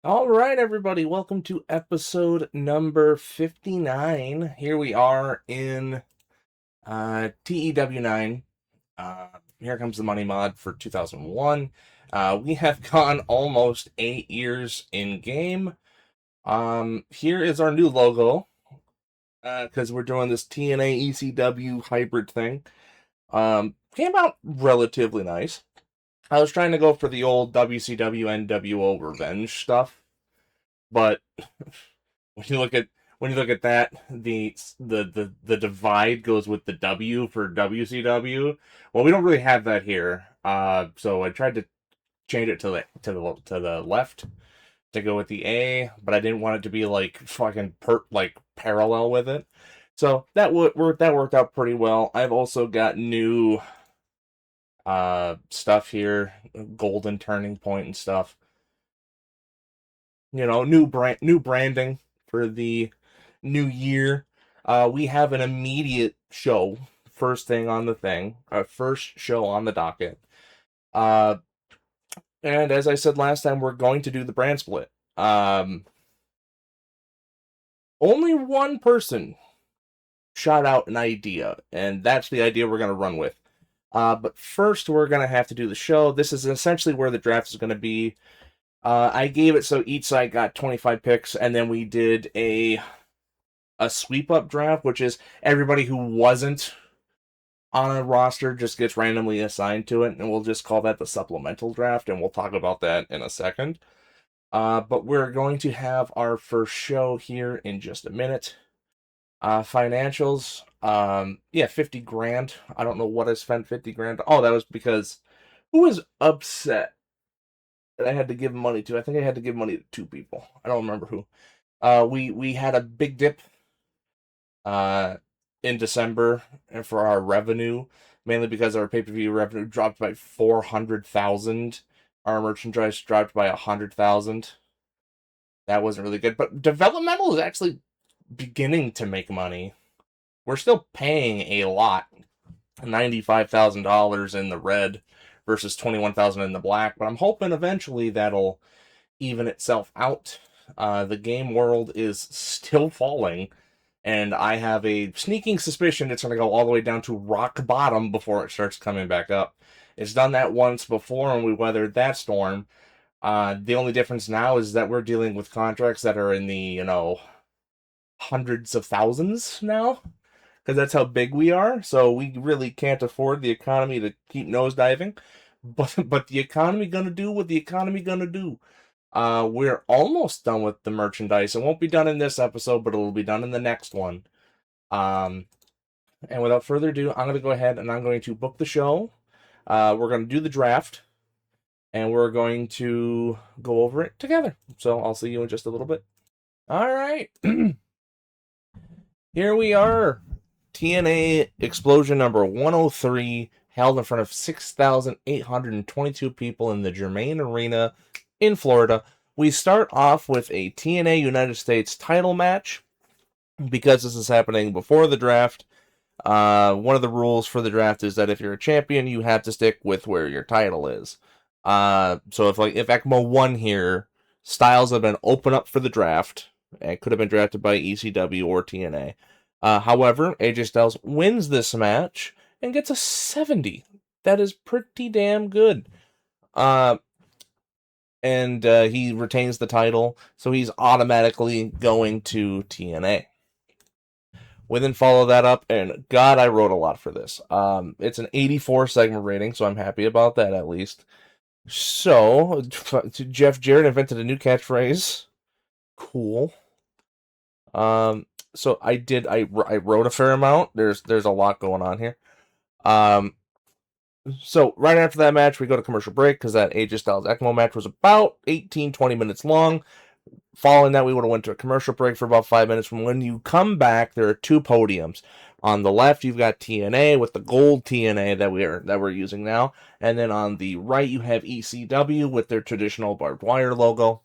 All right, everybody, welcome to episode number 59. Here we are in TEW 9. Here comes the money mod for 2001. We have gone almost 8 years in game. Here is our new logo because we're doing this TNA ECW hybrid thing. Came out relatively nice. I was trying to go for the old WCW NWO revenge stuff, but when you look at that, the divide goes with the W for WCW. Well, we don't really have that here. So I tried to change it to the left to go with the A, but I didn't want it to be like fucking like parallel with it. So that worked out pretty well. I've also got new stuff here, golden turning point and stuff. New branding for the new year. We have an immediate show, first thing on the thing, first show on the docket. Uh, and as I said last time, we're going to do the brand split. Only one person shot out an idea, and that's the idea we're going to run with. But first, we're going to have to do the show. This is essentially where the draft is going to be. I gave it so each side got 25 picks, and then we did a sweep up draft, which is everybody who wasn't on a roster just gets randomly assigned to it, and we'll just call that the supplemental draft, and we'll talk about that in a second. But we're going to have our first show here in just a minute. Financials, yeah, 50 grand. I don't know what I spent 50 grand. Oh, that was because who was upset that I had to give money to? I think I had to give money to two people. I don't remember who. We had a big dip uh, in December for our revenue, mainly because our pay-per-view revenue dropped by 400,000. Our merchandise dropped by 100,000. That wasn't really good, but developmental is actually beginning to make money. We're still paying a lot, $95,000 in the red versus 21,000 in the black, but I'm hoping eventually that'll even itself out. The game world is still falling, and I have a sneaking suspicion it's going to go all the way down to rock bottom before it starts coming back up. It's done that once before, and we weathered that storm. The only difference now is that we're dealing with contracts that are in the, hundreds of thousands now, because that's how big we are. So we really can't afford the economy to keep nosediving. But the economy gonna do what the economy gonna do. We're almost done with the merchandise. It won't be done in this episode, but it'll be done in the next one. Um, and without further ado, I'm going to go ahead and I'm going to book the show. We're going to do the draft, and we're going to go over it together. So I'll see you in just a little bit. All right. Here we are. TNA Explosion number 103, held in front of 6,822 people in the Germain Arena in Florida. We start off with a TNA United States title match. Because this is happening before the draft, one of the rules for the draft is that if you're a champion, you have to stick with where your title is. So if ECMO won here, Styles have been open up for the draft and could have been drafted by ECW or TNA. However, AJ Styles wins this match and gets a 70. That is pretty damn good. And he retains the title, so he's automatically going to TNA. We then follow that up, and God, I wrote a lot for this. It's an 84 segment rating, so I'm happy about that at least. So, Jeff Jarrett invented a new catchphrase. Cool. So I wrote a fair amount. There's a lot going on here. So right after that match, we go to commercial break because that AJ Styles ECMO match was about 18-20 minutes long. Following that, we would have went to a commercial break for about 5 minutes. When you come back, there are two podiums. On the left, you've got TNA with the gold TNA that we're using now, and then on the right, you have ECW with their traditional barbed wire logo.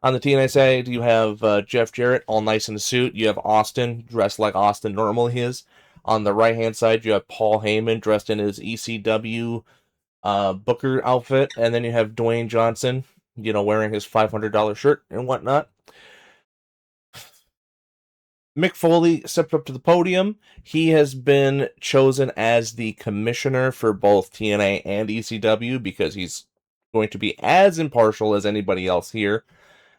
On the TNA side, you have Jeff Jarrett, all nice in a suit. You have Austin, dressed like Austin normally is. On the right-hand side, you have Paul Heyman, dressed in his ECW Booker outfit. And then you have Dwayne Johnson, wearing his $500 shirt and whatnot. Mick Foley stepped up to the podium. He has been chosen as the commissioner for both TNA and ECW because he's going to be as impartial as anybody else here.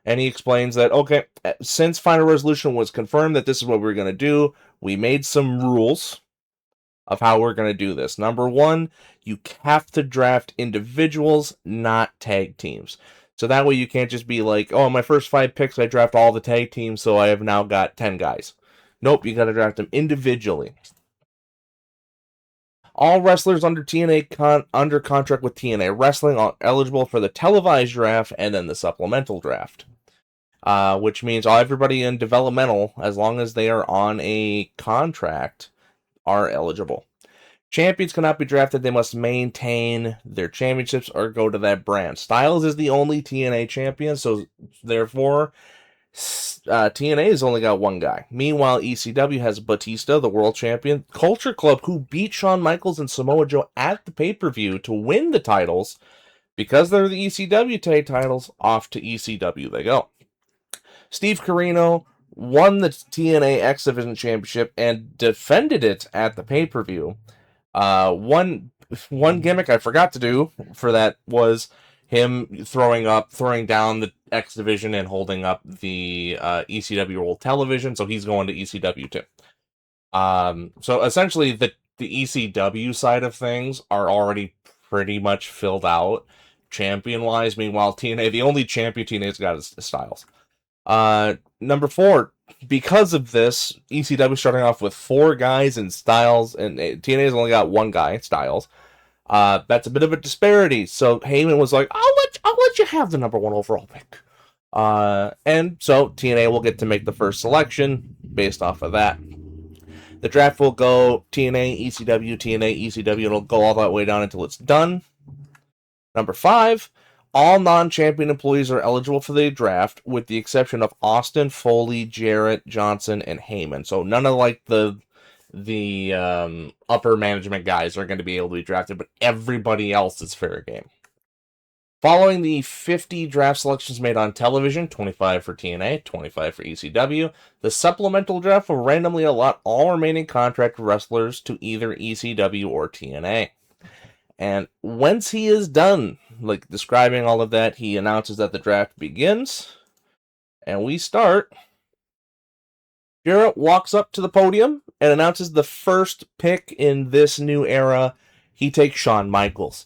And he explains that, okay, since Final Resolution was confirmed that this is what we're going to do, we made some rules of how we're going to do this. Number one, you have to draft individuals, not tag teams. So that way you can't just be like, oh, my first 5 picks, I draft all the tag teams, so I have now got 10 guys. Nope, you got to draft them individually. All wrestlers under TNA under contract with TNA Wrestling are eligible for the televised draft and then the supplemental draft. Which means everybody in developmental, as long as they are on a contract, are eligible. Champions cannot be drafted. They must maintain their championships or go to that brand. Styles is the only TNA champion, so therefore TNA has only got one guy. Meanwhile, ECW has Batista, the world champion. Culture Club, who beat Shawn Michaels and Samoa Joe at the pay-per-view to win the titles, because they're the ECW tag titles, off to ECW they go. Steve Corino won the TNA X Division Championship and defended it at the pay-per-view. One gimmick I forgot to do for that was him throwing down the X Division and holding up the ECW World Television, so he's going to ECW too. So essentially the ECW side of things are already pretty much filled out champion-wise. Meanwhile, TNA, the only champion TNA's got is Styles. Number 4, because of this, ECW starting off with 4 guys in Styles, and TNA has only got 1 guy, Styles. That's a bit of a disparity. So Heyman was like, I'll let you have the number 1 overall pick. And so TNA will get to make the first selection based off of that. The draft will go TNA, ECW, TNA, ECW, and it'll go all that way down until it's done. Number 5, all non-champion employees are eligible for the draft, with the exception of Austin, Foley, Jarrett, Johnson, and Heyman. So none of like the upper management guys are going to be able to be drafted, but everybody else is fair game. Following the 50 draft selections made on television, 25 for TNA, 25 for ECW, the supplemental draft will randomly allot all remaining contract wrestlers to either ECW or TNA. And once he is done, like describing all of that, he announces that the draft begins, and we start. Jarrett walks up to the podium and announces the first pick in this new era. He takes Shawn Michaels,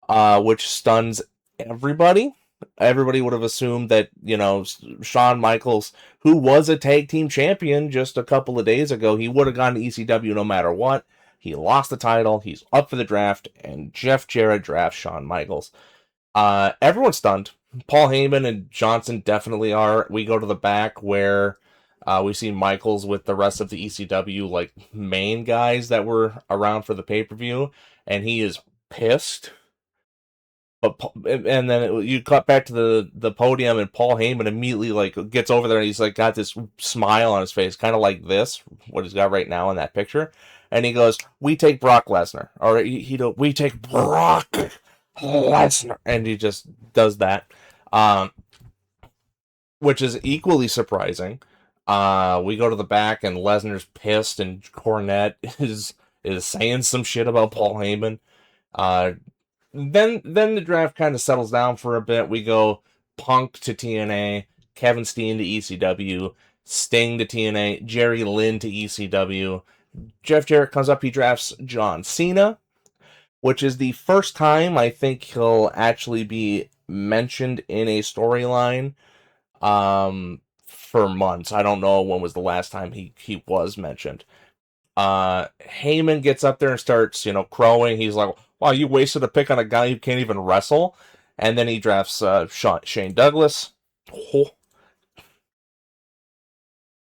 which stuns everybody. Everybody would have assumed that, Shawn Michaels, who was a tag team champion just a couple of days ago, he would have gone to ECW no matter what. He lost the title. He's up for the draft, and Jeff Jarrett drafts Shawn Michaels. Everyone's stunned. Paul Heyman and Johnson definitely are. We go to the back where we see Michaels with the rest of the ECW main guys that were around for the pay-per-view, and he is pissed. And then you cut back to the podium, and Paul Heyman immediately gets over there, and he's got this smile on his face, kind of like this, what he's got right now in that picture. And he goes, "We take Brock Lesnar," or "We take Brock Lesnar," and he just does that, which is equally surprising. We go to the back, and Lesnar's pissed, and Cornette is saying some shit about Paul Heyman. Then the draft kind of settles down for a bit. We go Punk to TNA, Kevin Steen to ECW, Sting to TNA, Jerry Lynn to ECW. Jeff Jarrett comes up, he drafts John Cena, which is the first time I think he'll actually be mentioned in a storyline for months. I don't know when was the last time he was mentioned. Heyman gets up there and starts, crowing. He's like, "Wow, you wasted a pick on a guy who can't even wrestle." And then he drafts Shane Douglas. Oh.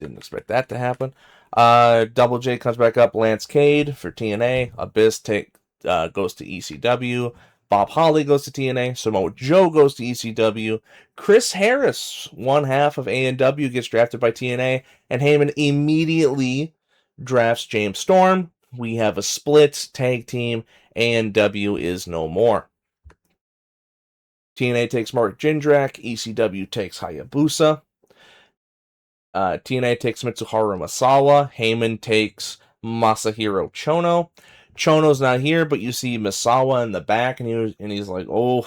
Didn't expect that to happen. Double J comes back up. Lance Cade for TNA. Abyss goes to ECW. Bob Holly goes to TNA. Samoa Joe goes to ECW. Chris Harris, one half of A&W, gets drafted by TNA. And Heyman immediately drafts James Storm. We have a split tag team. A&W is no more. TNA takes Mark Jindrak. ECW takes Hayabusa. TNA takes Mitsuharu Misawa. Heyman takes Masahiro Chono. Chono's not here, but you see Misawa in the back, and he's like, oh.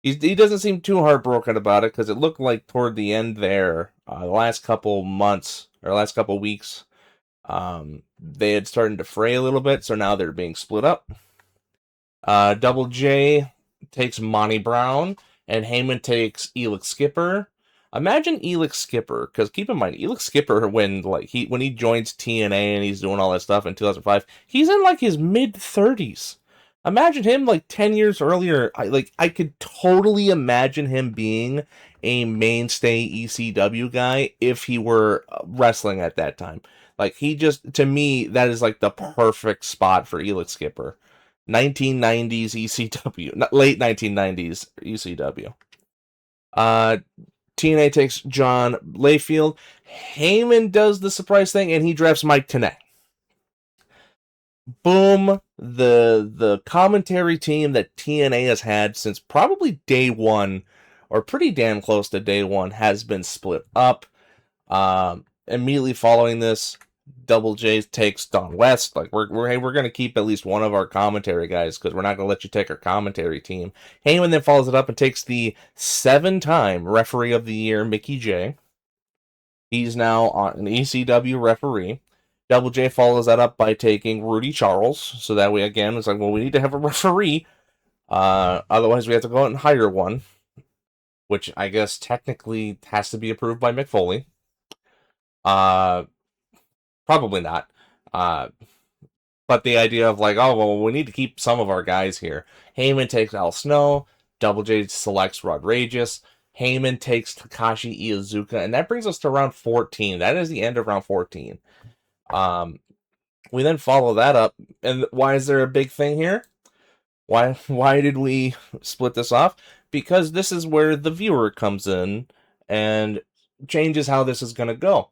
He doesn't seem too heartbroken about it, because it looked like toward the end there, the last couple months, or last couple weeks, they had started to fray a little bit, so now they're being split up. Double J takes Monty Brown, and Heyman takes Elix Skipper. Imagine Elix Skipper, because keep in mind, Elix Skipper, when he joins TNA and he's doing all that stuff in 2005, he's in like his mid-30s. Imagine him like 10 years earlier. I could totally imagine him being a mainstay ECW guy if he were wrestling at that time. Like, to me, that is like the perfect spot for Elix Skipper. 1990s ECW, late 1990s ECW. TNA takes John Layfield. Heyman does the surprise thing, and he drafts Mike Tenay. Boom. The commentary team that TNA has had since probably day one, or pretty damn close to day one, has been split up. Immediately following this, Double J takes Don West. Like, we're going to keep at least one of our commentary guys, because we're not going to let you take our commentary team. Heyman then follows it up and takes the 7-time referee of the year, Mickey J. He's now an ECW referee. Double J follows that up by taking Rudy Charles. So that way, again, it's like, well, we need to have a referee. Otherwise, we have to go out and hire one, which I guess technically has to be approved by Mick Foley. Probably not. But the idea of like, oh, well, we need to keep some of our guys here. Heyman takes Al Snow. Double J selects Rodriguez. Heyman takes Takashi Iizuka. And that brings us to round 14. That is the end of round 14. We then follow that up. And why is there a big thing here? Why did we split this off? Because this is where the viewer comes in and changes how this is going to go.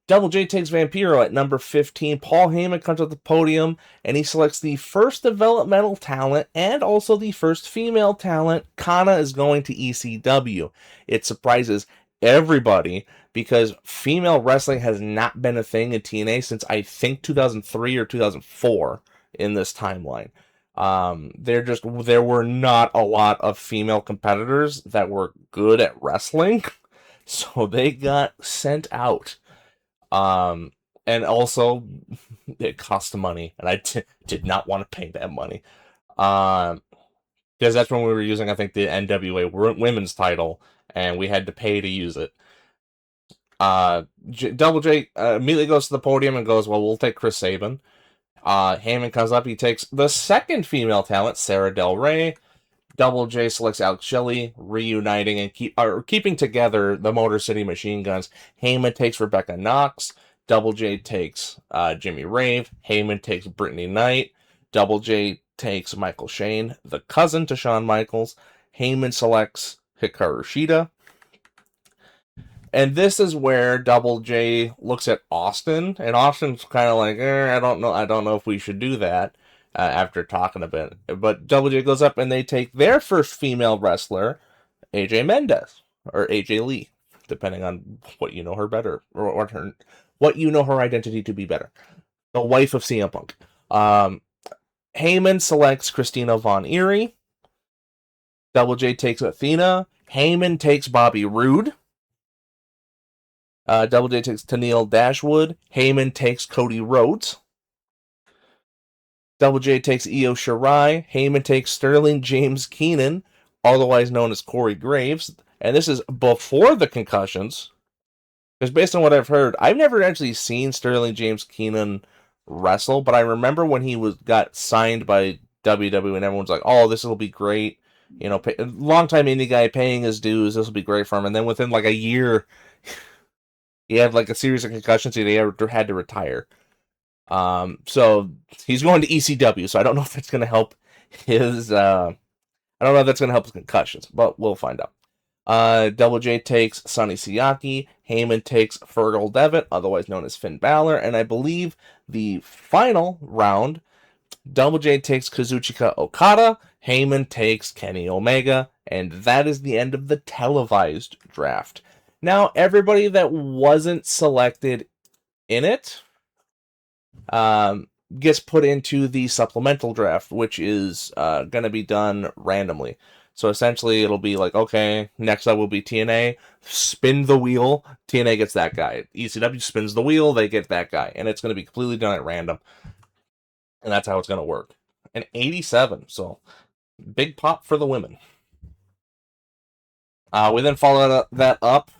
Double J takes Vampiro at number 15. Paul Heyman comes to the podium, and he selects the first developmental talent and also the first female talent. Kana is going to ECW. It surprises everybody, because female wrestling has not been a thing in TNA since I think 2003 or 2004 in this timeline. There were not a lot of female competitors that were good at wrestling, so they got sent out. And also, it cost money, and I did not want to pay that money. Because that's when we were using, I think, the NWA women's title, and we had to pay to use it. Double J immediately goes to the podium and goes, well, we'll take Chris Sabin. Heyman comes up, he takes the second female talent, Sarah Del Rey. Double J selects Alex Shelley, reuniting and keeping together the Motor City Machine Guns. Heyman takes Rebecca Knox. Double J takes Jimmy Rave. Heyman takes Brittany Knight. Double J takes Michael Shane, the cousin to Shawn Michaels. Heyman selects Hikaru Shida. And this is where Double J looks at Austin, and Austin's kind of like, I don't know if we should do that. After talking a bit. But Double J goes up and they take their first female wrestler, AJ Mendez, or AJ Lee, depending on what you know her better, or what you know her identity to be better. The wife of CM Punk. Heyman selects Christina Von Eerie. Double J takes Athena. Heyman takes Bobby Roode. Double J takes Tennille Dashwood. Heyman takes Cody Rhodes. Double J takes Io Shirai. Heyman takes Sterling James Keenan, otherwise known as Corey Graves. And this is before the concussions. Because based on what I've heard, I've never actually seen Sterling James Keenan wrestle, but I remember when he got signed by WWE and everyone's like, oh, this will be great. You know, long-time indie guy paying his dues, this will be great for him. And then within like a year, he had like a series of concussions and he had to retire. So he's going to ECW, so I don't know if that's going to help his, I don't know if that's going to help his concussions, but we'll find out. Double J takes Sonny Siaki. Heyman takes Fergal Devitt, otherwise known as Finn Balor, and I believe the final round, Double J takes Kazuchika Okada. Heyman takes Kenny Omega, and that is the end of the televised draft. Now, everybody that wasn't selected in it gets put into the supplemental draft, which is going to be done randomly. So essentially, it'll be like, okay, next up will be TNA. Spin the wheel. TNA gets that guy. ECW spins the wheel. They get that guy. And it's going to be completely done at random. And that's how it's going to work. And 87. So big pop for the women. We then follow that up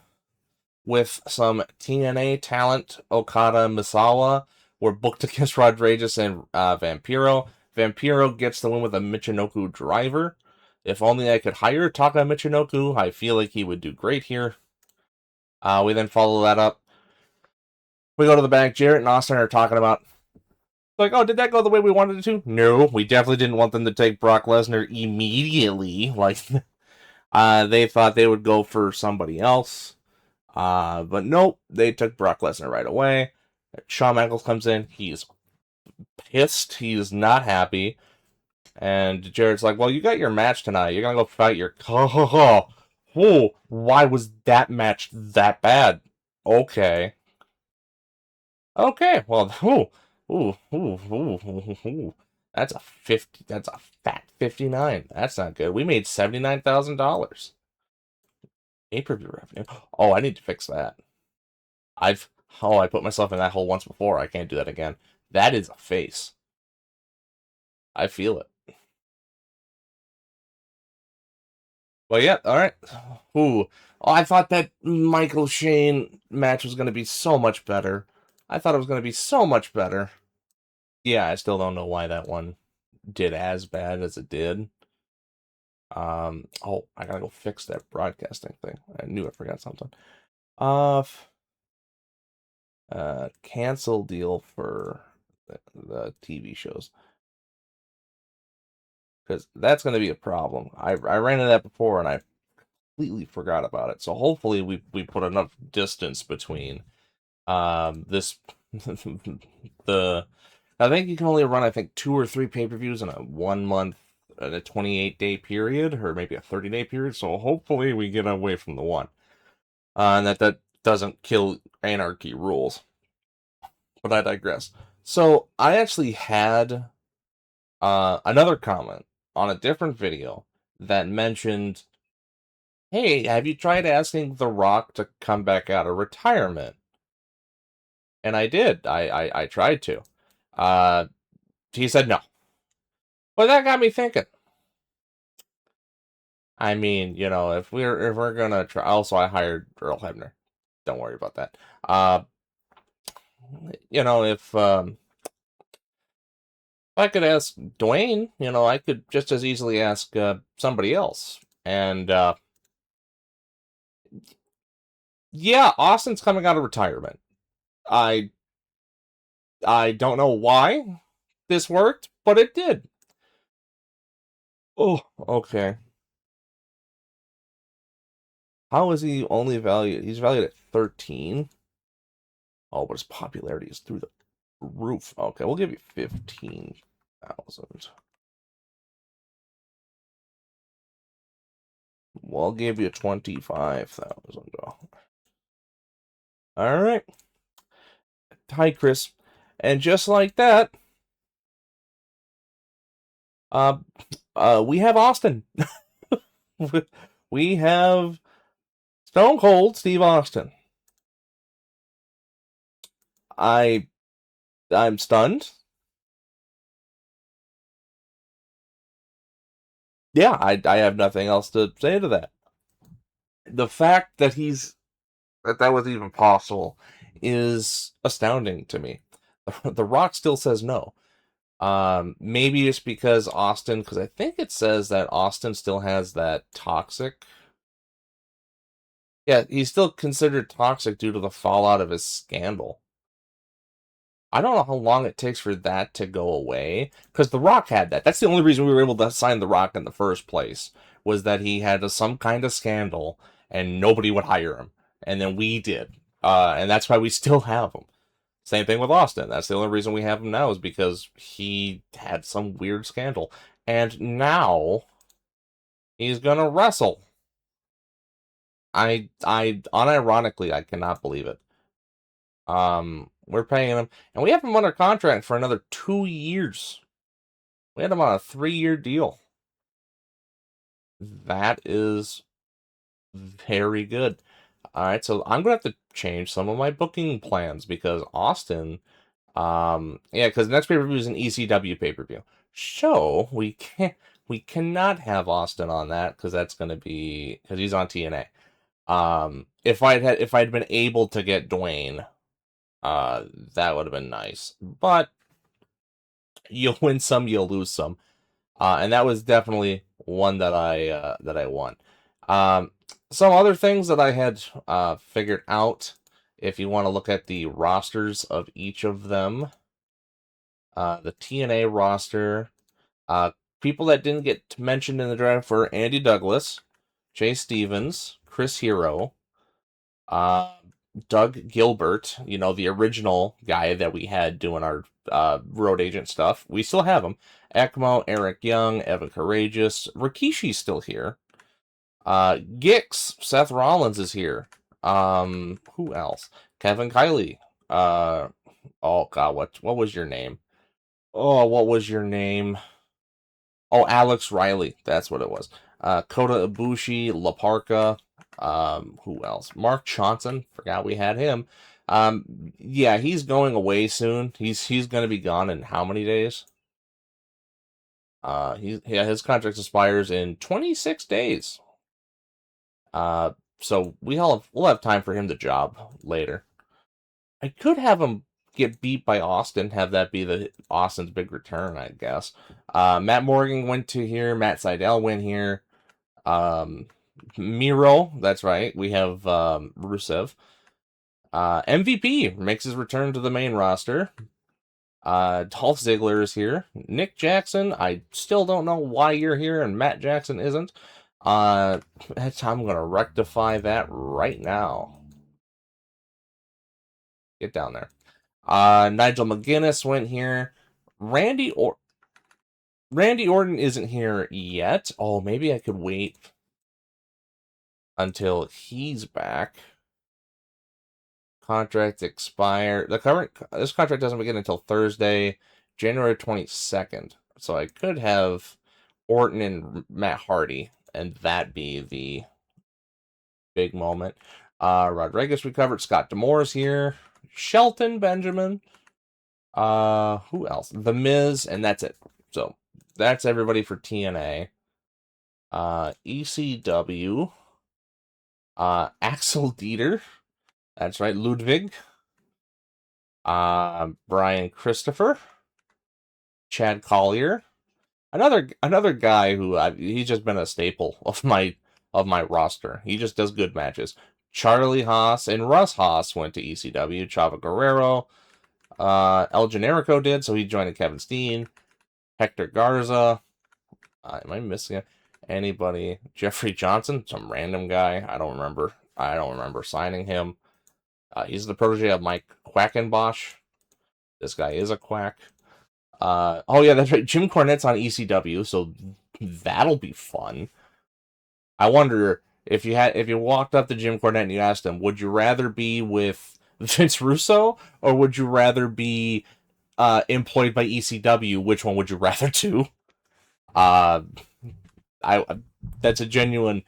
with some TNA talent. Okada and Misawa were booked against Rodriguez and Vampiro. Vampiro gets the win with a Michinoku driver. If only I could hire Taka Michinoku, I feel like he would do great here. We then follow that up. We go to the back. Jarrett and Austin are talking about, like, oh, did that go the way we wanted it to? No, we definitely didn't want them to take Brock Lesnar immediately. Like, they thought they would go for somebody else. But nope, they took Brock Lesnar right away. Shawn Michaels comes in. He's pissed. He's not happy. And Jarrett's like, well, you got your match tonight. You're going to go fight your... Oh, why was that match that bad? Okay. Okay, well, That's a 50. That's a fat 59. That's not good. We made $79,000. Pay-per-view revenue. Oh, I need to fix that. I put myself in that hole once before. I can't do that again. That is a face. I feel it. Well, yeah, all right. Ooh. Oh, I thought that Michael Shane match was going to be so much better. I thought it was going to be so much better. Yeah, I still don't know why that one did as bad as it did. Oh, I gotta go fix that broadcasting thing. I knew I forgot something. Cancel deal for the TV shows. Because that's going to be a problem. I ran into that before and I completely forgot about it. So hopefully we put enough distance between this the I think you can only run 2 or 3 pay-per-views in a 1 month a 28-day period or maybe a 30-day period. So hopefully we get away from the one. And that doesn't kill Anarchy rules. But I digress. So I actually had another comment on a different video that mentioned, hey, have you tried asking The Rock to come back out of retirement? And I did. I tried to. He said no. But that got me thinking. I mean, if we're gonna try. Also, I hired Earl Hebner. Don't worry about that. If I could ask Dwayne, I could just as easily ask somebody else. And yeah, Austin's coming out of retirement. I don't know why this worked, but it did. Oh, okay. How is he only valued? He's valued at 13. Oh, but his popularity is through the roof. Okay, we'll give you 15,000. We'll give you 25,000. All right. Hi, Chris. And just like that, we have Austin. We have Stone Cold Steve Austin. I'm stunned. Yeah, I have nothing else to say to that. The fact that that was even possible is astounding to me. The Rock still says no. Maybe it's because because I think it says that Austin still has that toxic. Yeah, he's still considered toxic due to the fallout of his scandal. I don't know how long it takes for that to go away, because The Rock had that. That's the only reason we were able to sign The Rock in the first place, was that he had some kind of scandal and nobody would hire him. And then we did. And that's why we still have him. Same thing with Austin. That's the only reason we have him now, is because he had some weird scandal. And now he's gonna wrestle. Unironically, I cannot believe it. We're paying him, and we have him under contract for another 2 years. We had him on a 3-year deal. That is very good. All right, so I'm gonna have to change some of my booking plans because Austin, yeah, because next pay per view is an ECW pay per view. So we cannot have Austin on that because that's gonna be because he's on TNA. If I'd been able to get Dwayne, that would have been nice. But you win some, you lose some. And that was definitely one that I won. Um, some other things that I had figured out. If you want to look at the rosters of each of them, the TNA roster, uh, people that didn't get mentioned in the draft were Andy Douglas, Jay Stevens, Chris Hero, uh, Doug Gilbert, the original guy that we had doing our road agent stuff. We still have him. ECMO, Eric Young, Evan Courageous, Rikishi's still here. Gix, Seth Rollins is here. Who else? Kevin Kiley. Oh God, what was your name? Oh, what was your name? Oh, Alex Riley. That's what it was. Kota Ibushi, La Parka. Who else? Mark Johnson. Forgot we had him. Yeah, he's going away soon. He's going to be gone in how many days? His contract expires in 26 days. So we'll have time for him to job later. I could have him get beat by Austin, have that be the Austin's big return, I guess. Matt Morgan went to here. Matt Sydal went here. Um, Miro, that's right. We have Rusev. MVP makes his return to the main roster. Dolph Ziggler is here. Nick Jackson, I still don't know why you're here and Matt Jackson isn't. I'm going to rectify that right now. Get down there. Nigel McGuinness went here. Randy Orton isn't here yet. Oh, maybe I could wait until he's back. Contract expire. This contract doesn't begin until Thursday, January 22nd. So I could have Orton and Matt Hardy, and that be the big moment. Rodriguez recovered. Scott D'Amore's here. Shelton Benjamin. Who else? The Miz, and that's it. So that's everybody for TNA. ECW. Axel Dieter. That's right, Ludwig. Brian Christopher. Chad Collier. Another guy who he's just been a staple of my roster. He just does good matches. Charlie Haas and Russ Haas went to ECW. Chava Guerrero. El Generico did, so he joined Kevin Steen. Hector Garza. Am I missing anybody? Jeffrey Johnson, some random guy. I don't remember signing him. He's the protege of Mike Quackenbosch. This guy is a quack. Oh yeah, that's right. Jim Cornette's on ECW, so that'll be fun. I wonder if you walked up to Jim Cornette and you asked him, would you rather be with Vince Russo or would you rather be employed by ECW? Which one would you rather do? Uh, I That's a genuine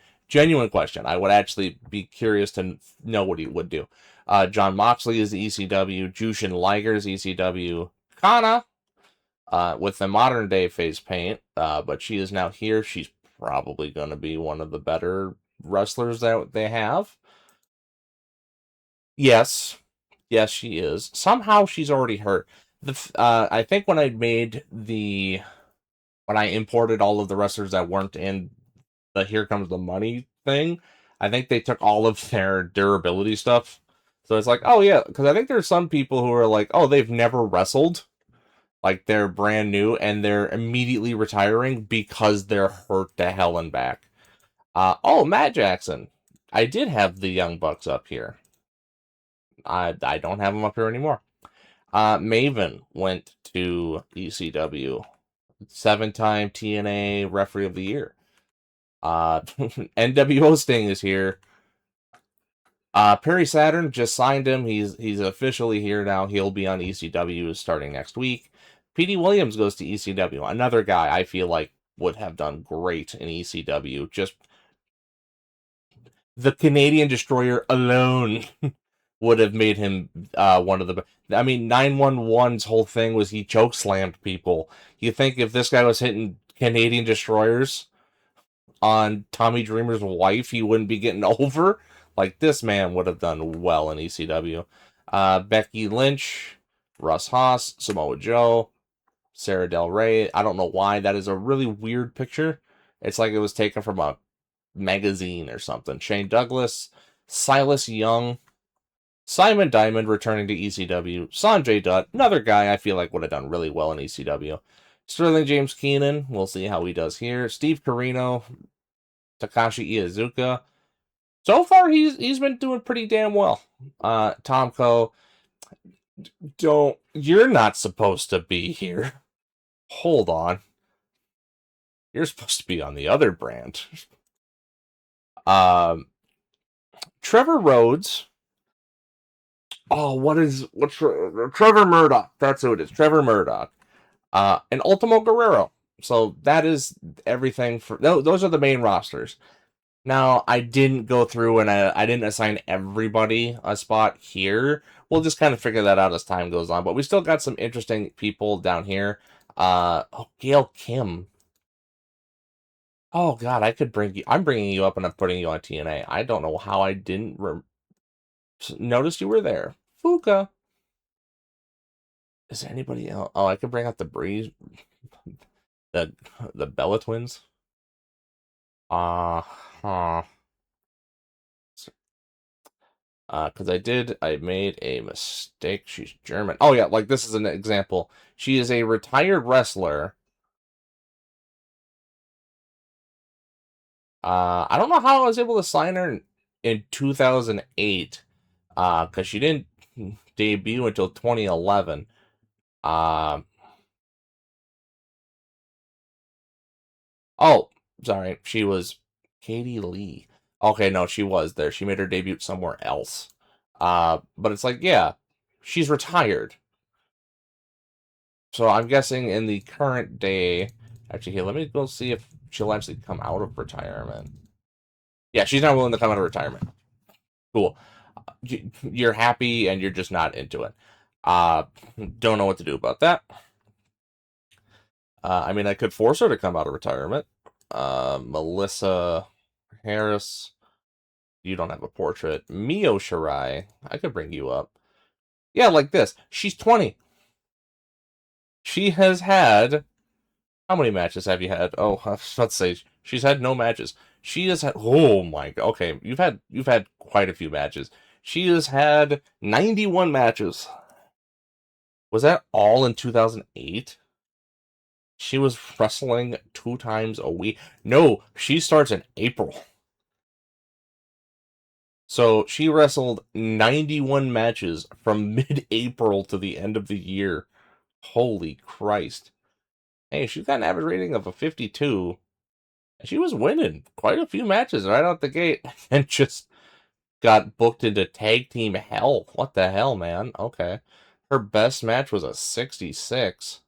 question. I would actually be curious to know what he would do. John Moxley is the ECW. Jushin Liger is ECW. Kana, with the modern day face paint, but she is now here. She's probably going to be one of the better wrestlers that they have. Yes, yes, she is. Somehow she's already hurt. I think when I imported all of the wrestlers that weren't in the Here Comes the Money thing, I think they took all of their durability stuff. So it's like, oh yeah, because I think there's some people who are like, oh, they've never wrestled, like they're brand new and they're immediately retiring because they're hurt to hell and back. Oh, Matt Jackson. I did have the Young Bucks up here. I don't have them up here anymore. Maven went to ECW. 7-time TNA Referee of the Year. NWO Sting is here. Perry Saturn just signed him. He's officially here now. He'll be on ECW starting next week. Petey Williams goes to ECW. Another guy I feel like would have done great in ECW. Just the Canadian Destroyer alone would have made him one of the. I mean, 911's whole thing was he choke slammed people. You think if this guy was hitting Canadian Destroyers on Tommy Dreamer's wife, he wouldn't be getting over? Like, this man would have done well in ECW. Becky Lynch, Russ Haas, Samoa Joe, Sarah Del Rey. I don't know why. That is a really weird picture. It's like it was taken from a magazine or something. Shane Douglas, Silas Young, Simon Diamond returning to ECW, Sanjay Dutt, another guy I feel like would have done really well in ECW. Sterling James Keenan, we'll see how he does here. Steve Corino, Takashi Iizuka. So far, he's been doing pretty damn well. Tomko, you're not supposed to be here. Hold on. You're supposed to be on the other brand. Trevor Rhodes. Oh, what's Trevor Murdoch? That's who it is. Trevor Murdoch. And Ultimo Guerrero. So that is everything for those are the main rosters. Now, I didn't go through and I didn't assign everybody a spot here. We'll just kind of figure that out as time goes on. But we still got some interesting people down here. Gail Kim. Oh, God, I could bring you. I'm bringing you up and I'm putting you on TNA. I don't know how I didn't notice you were there. Fuka. Is there anybody else? Oh, I could bring out the Breeze. The Bella Twins. Huh. Because I made a mistake. She's German. Oh, yeah, like this is an example. She is a retired wrestler. I don't know how I was able to sign her in 2008. Because she didn't debut until 2011. Oh, sorry. She was Katie Lee. Okay, no, she was there. She made her debut somewhere else. But it's like, yeah, she's retired. So I'm guessing in the current day, actually, here, let me go see if she'll actually come out of retirement. Yeah, she's not willing to come out of retirement. Cool. You're happy and you're just not into it. Don't know what to do about that. I mean, I could force her to come out of retirement. Melissa Harris. You don't have a portrait. Mio Shirai. I could bring you up. Yeah, like this. She's 20. She has had. How many matches have you had? Oh, let's say she's had no matches. She has had. Oh my god. Okay, you've had quite a few matches. She has had 91 matches. Was that all in 2008? She was wrestling 2 times a week. No, she starts in April. So she wrestled 91 matches from mid-April to the end of the year. Holy Christ. Hey, she's got an average rating of a 52. And she was winning quite a few matches right out the gate. And just got booked into tag team hell. What the hell, man? Okay. Her best match was a 66.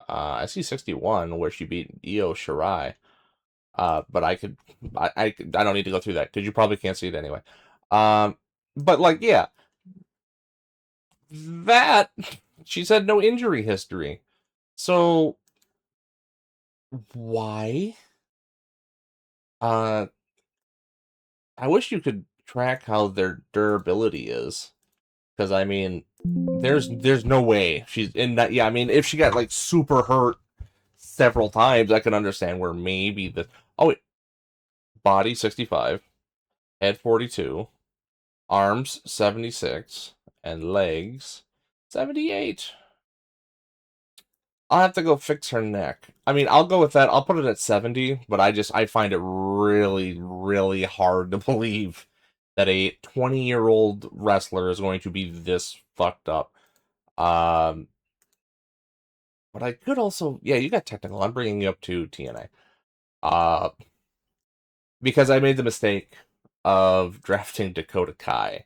I see 61 where she beat Io Shirai. But I don't need to go through that because you probably can't see it anyway. But like, yeah, that she's had no injury history. So why? Uh, I wish you could track how their durability is, because I mean, there's no way she's in that. Yeah, I mean, if she got like super hurt several times, I can understand where maybe the wait, body 65, head 42, arms 76, and legs 78. I'll have to go fix her neck. I mean, I'll go with that. I'll put it at 70, but I find it really, really hard to believe that a 20-year-old wrestler is going to be this fucked up. Um, but I could also, yeah, you got technical. I'm bringing you up to TNA. Because I made the mistake of drafting Dakota Kai,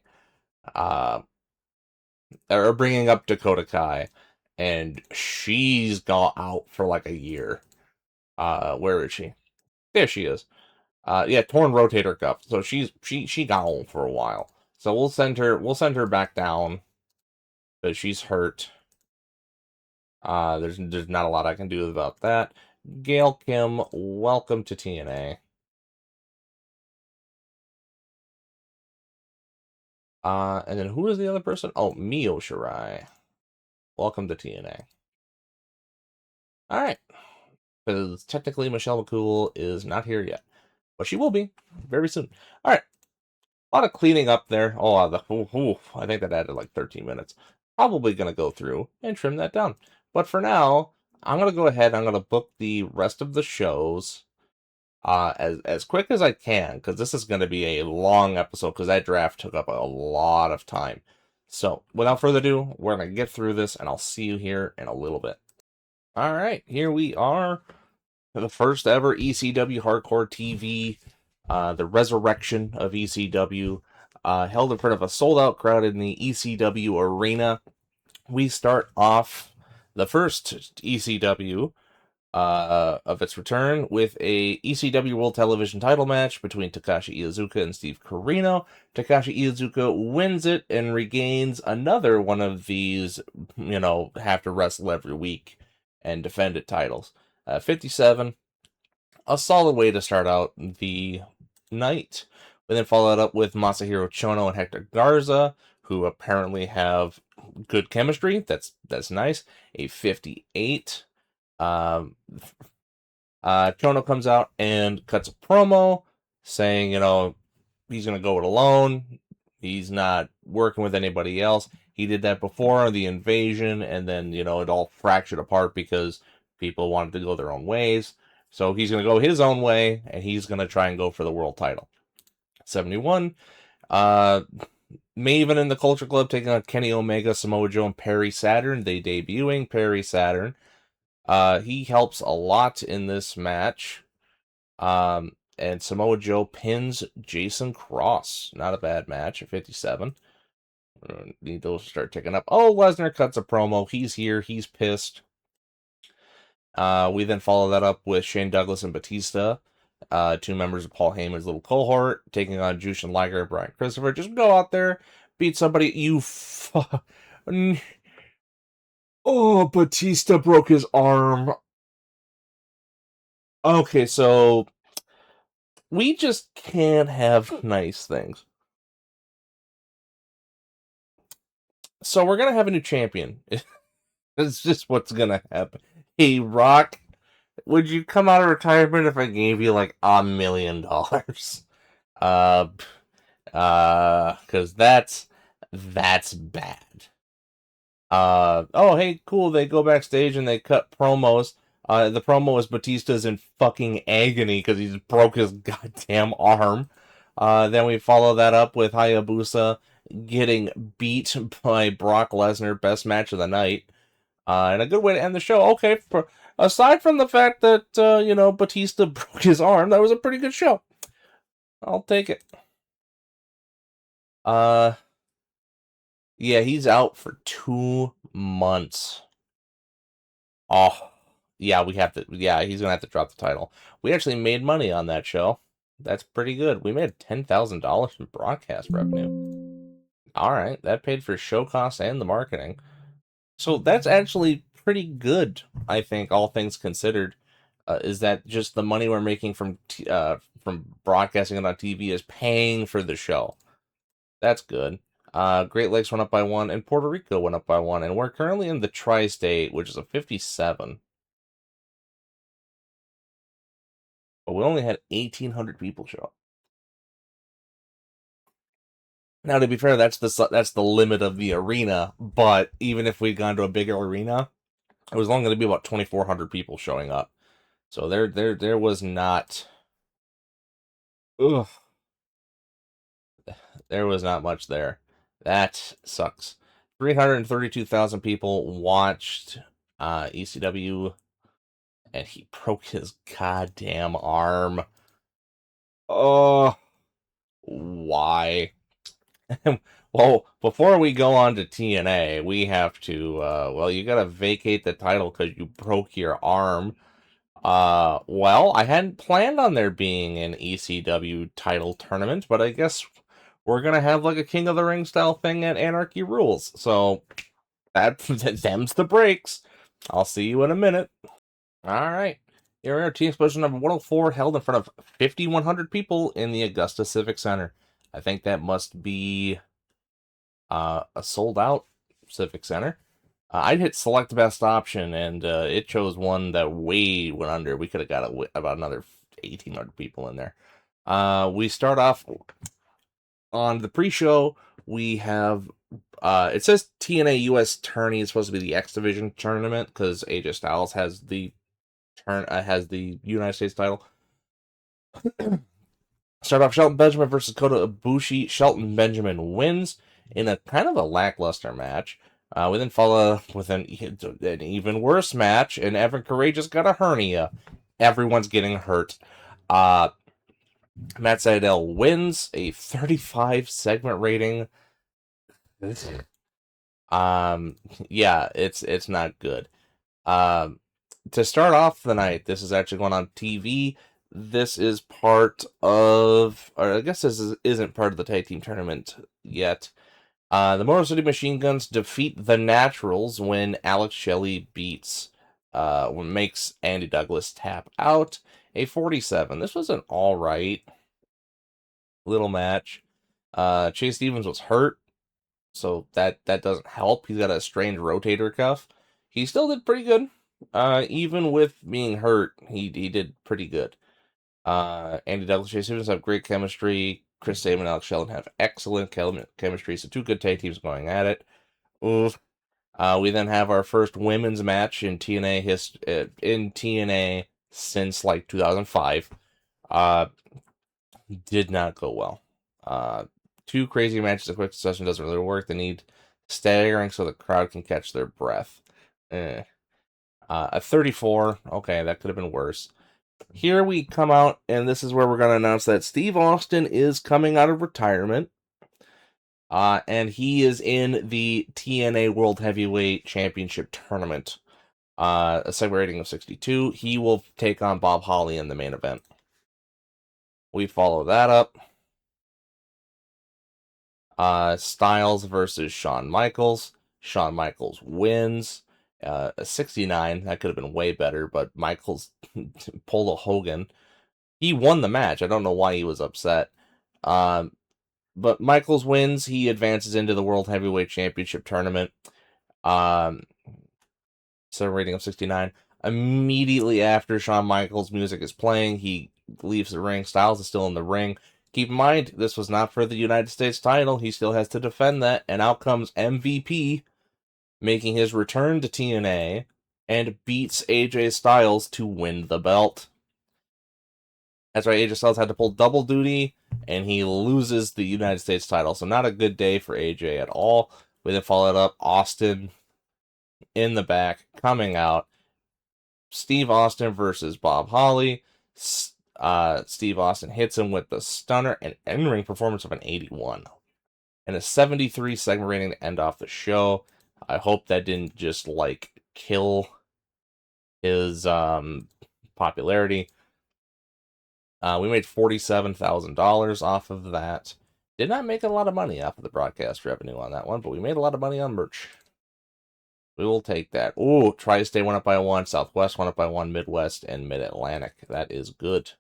uh, or bringing up Dakota Kai, and she's gone out for like a year. Where is she? There she is. Yeah, torn rotator cuff. So she gone for a while. So we'll send her back down because she's hurt. There's not a lot I can do about that. Gail Kim, welcome to TNA. And then who is the other person? Oh, Mio Shirai. Welcome to TNA. All right, because technically Michelle McCool is not here yet, but she will be very soon. All right, a lot of cleaning up there. Oh, I think that added like 13 minutes. Probably gonna go through and trim that down. But for now, I'm gonna go ahead. I'm gonna book the rest of the shows as quick as I can because this is gonna be a long episode because that draft took up a lot of time. So without further ado, we're gonna get through this, and I'll see you here in a little bit. All right, here we are. The first ever ECW Hardcore TV, the resurrection of ECW, held in front of a sold out crowd in the ECW Arena. We start off the first ECW of its return with a ECW World Television title match between Takashi Iizuka and Steve Corino. Takashi Iizuka wins it and regains another one of these, have to wrestle every week and defend it titles. 57, a solid way to start out the night. We then follow it up with Masahiro Chono and Hector Garza, who apparently have good chemistry. That's nice. A 58. Um, Chono comes out and cuts a promo saying, he's going to go it alone. He's not working with anybody else. He did that before the invasion, and then, it all fractured apart because people wanted to go their own ways. So he's going to go his own way, and he's going to try and go for the world title. 71. Maven in the Culture Club taking on Kenny Omega, Samoa Joe, and Perry Saturn. They debuting Perry Saturn. He helps a lot in this match. And Samoa Joe pins Jason Cross. Not a bad match at 57. Need those to start ticking up. Oh, Lesnar cuts a promo. He's here. He's pissed. We then follow that up with Shane Douglas and Batista, two members of Paul Heyman's little cohort, taking on Jushin Liger and Brian Christopher. Just go out there, beat somebody. Oh, Batista broke his arm. Okay, so we just can't have nice things. So we're gonna have a new champion. It's just what's gonna happen. Hey, Rock, would you come out of retirement if I gave you like $1 million? Because that's bad. Oh, hey, cool. They go backstage and they cut promos. The promo is Batista's in fucking agony because he's broke his goddamn arm. Then we follow that up with Hayabusa getting beat by Brock Lesnar, best match of the night. And a good way to end the show. Okay, aside from the fact that, Batista broke his arm, that was a pretty good show. I'll take it. Yeah, he's out for 2 months. Oh, yeah, he's gonna have to drop the title. We actually made money on that show. That's pretty good. We made $10,000 in broadcast revenue. All right, that paid for show costs and the marketing. So that's actually pretty good, I think, all things considered. Is that just the money we're making from broadcasting it on TV is paying for the show? That's good. Great Lakes went up by 1, and Puerto Rico went up by 1, and we're currently in the tri-state, which is a 57. But we only had 1,800 people show up. Now, to be fair, that's the limit of the arena. But even if we'd gone to a bigger arena, it was only going to be about 2,400 people showing up. So there was not. Ugh. There was not much there. That sucks. 332,000 people watched ECW, and he broke his goddamn arm. Oh, why? Well, before we go on to TNA, we have to, well, you gotta vacate the title because you broke your arm. Well, I hadn't planned on there being an ECW title tournament, but I guess we're gonna have like a King of the Ring style thing at Anarchy Rules. So that them's the breaks. I'll see you in a minute. All right. Here we are, Team Explosion number 104, held in front of 5,100 people in the Augusta Civic Center. I think that must be a sold out Civic Center. I'd hit select best option, and it chose one that way went under. We could have got about another 1,800 people in there. We start off on the pre-show. We have it says TNA US Tourney is supposed to be the X Division tournament because AJ Styles has the United States title. Start off Shelton Benjamin versus Kota Ibushi. Shelton Benjamin wins in a kind of a lackluster match. We then follow with an even worse match, and Evan Courageous got a hernia. Everyone's getting hurt. Matt Sydal wins a 35 segment rating. Yeah, it's not good. To start off the night, this is actually going on TV. This is part of, or I guess this isn't part of the tag team tournament yet. The Motor City Machine Guns defeat the Naturals when Alex Shelley makes Andy Douglas tap out. A 47. This was an alright little match. Chase Stevens was hurt, so that doesn't help. He's got a strained rotator cuff. He still did pretty good. Even with being hurt, he did pretty good. Andy Douglas, Chase Stevens have great chemistry. Chris Sabin and Alex Sheldon have excellent chemistry. So two good tag teams going at it. Oof. We then have our first women's match in TNA since like 2005. Did not go well. Two crazy matches in quick succession doesn't really work. They need staggering so the crowd can catch their breath. A 34. Okay, that could have been worse. Here we come out, and this is where we're going to announce that Steve Austin is coming out of retirement. And he is in the TNA World Heavyweight Championship Tournament. A segment rating of 62. He will take on Bob Holly in the main event. We follow that up. Styles versus Shawn Michaels. Shawn Michaels wins. A 69. That could have been way better, but Michaels pulled a Hogan. He won the match. I don't know why he was upset. But Michaels wins. He advances into the World Heavyweight Championship Tournament. So rating of 69. Immediately after Shawn Michaels' music is playing, he leaves the ring. Styles is still in the ring. Keep in mind, this was not for the United States title. He still has to defend that. And out comes MVP, making his return to TNA, and beats AJ Styles to win the belt. That's right, AJ Styles had to pull double duty, and he loses the United States title. So not a good day for AJ at all. We then followed up Austin in the back, coming out. Steve Austin versus Bob Holly. Steve Austin hits him with the stunner and in-ring performance of an 81. And a 73 segment rating to end off the show. I hope that didn't just, like, kill his popularity. We made $47,000 off of that. Did not make a lot of money off of the broadcast revenue on that one, but we made a lot of money on merch. We will take that. Ooh, Tri-State went up by 1, Southwest went up by 1, Midwest and Mid-Atlantic. That is good.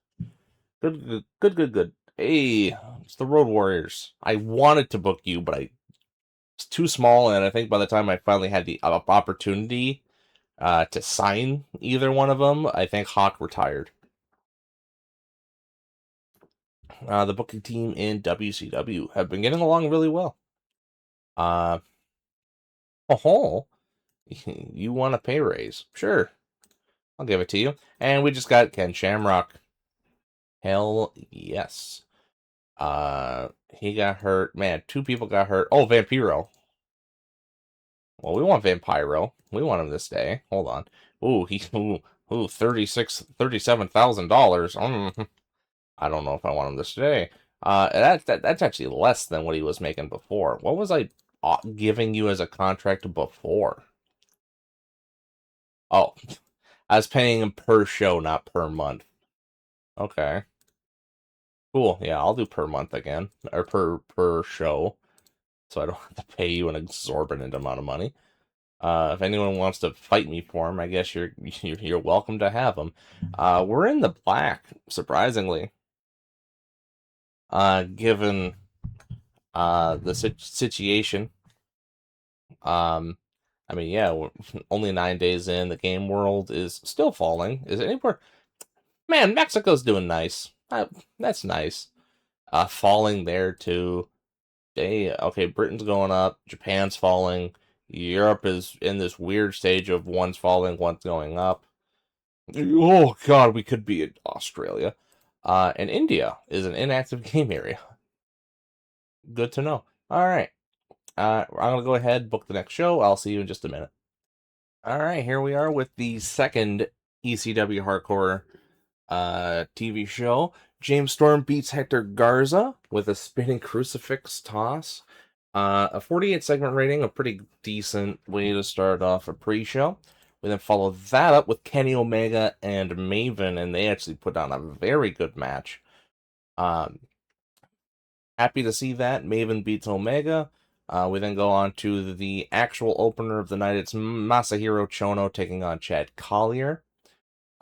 Good. Hey, it's the Road Warriors. I wanted to book you, but it's too small, and I think by the time I finally had the opportunity to sign either one of them, I think Hawk retired. The booking team in WCW have been getting along really well. You want a pay raise? Sure, I'll give it to you. And we just got Ken Shamrock. Hell yes. He got hurt. Man, 2 people got hurt. Oh, Vampiro. Well, we want Vampiro. We want him to stay. Hold on. Ooh, $37,000. I don't know if I want him to stay. That's actually less than what he was making before. What was I giving you as a contract before? Oh, I was paying him per show, not per month. Okay. Cool. Yeah, I'll do per month again, or per show, so I don't have to pay you an exorbitant amount of money. If anyone wants to fight me for him, I guess you're welcome to have him. We're in the black, surprisingly, given the situation. I mean, yeah, we're only 9 days in. The game world is still falling. Is it anywhere? Man, Mexico's doing nice. That's nice. Falling there too. Okay, Britain's going up, Japan's falling, Europe is in this weird stage of one's falling, one's going up. Oh god, we could be in Australia. And India is an inactive game area. Good to know. All right. I'm gonna go ahead, book the next show. I'll see you in just a minute. All right, here we are with the second ECW Hardcore TV show. James Storm beats Hector Garza with a spinning crucifix toss. A 48 segment rating, a pretty decent way to start off a pre-show. We then follow that up with Kenny Omega and Maven, and they actually put on a very good match. Um, Happy to see that. Maven beats Omega. We then go on to the actual opener of the night. It's Masahiro Chono taking on Chad Collier.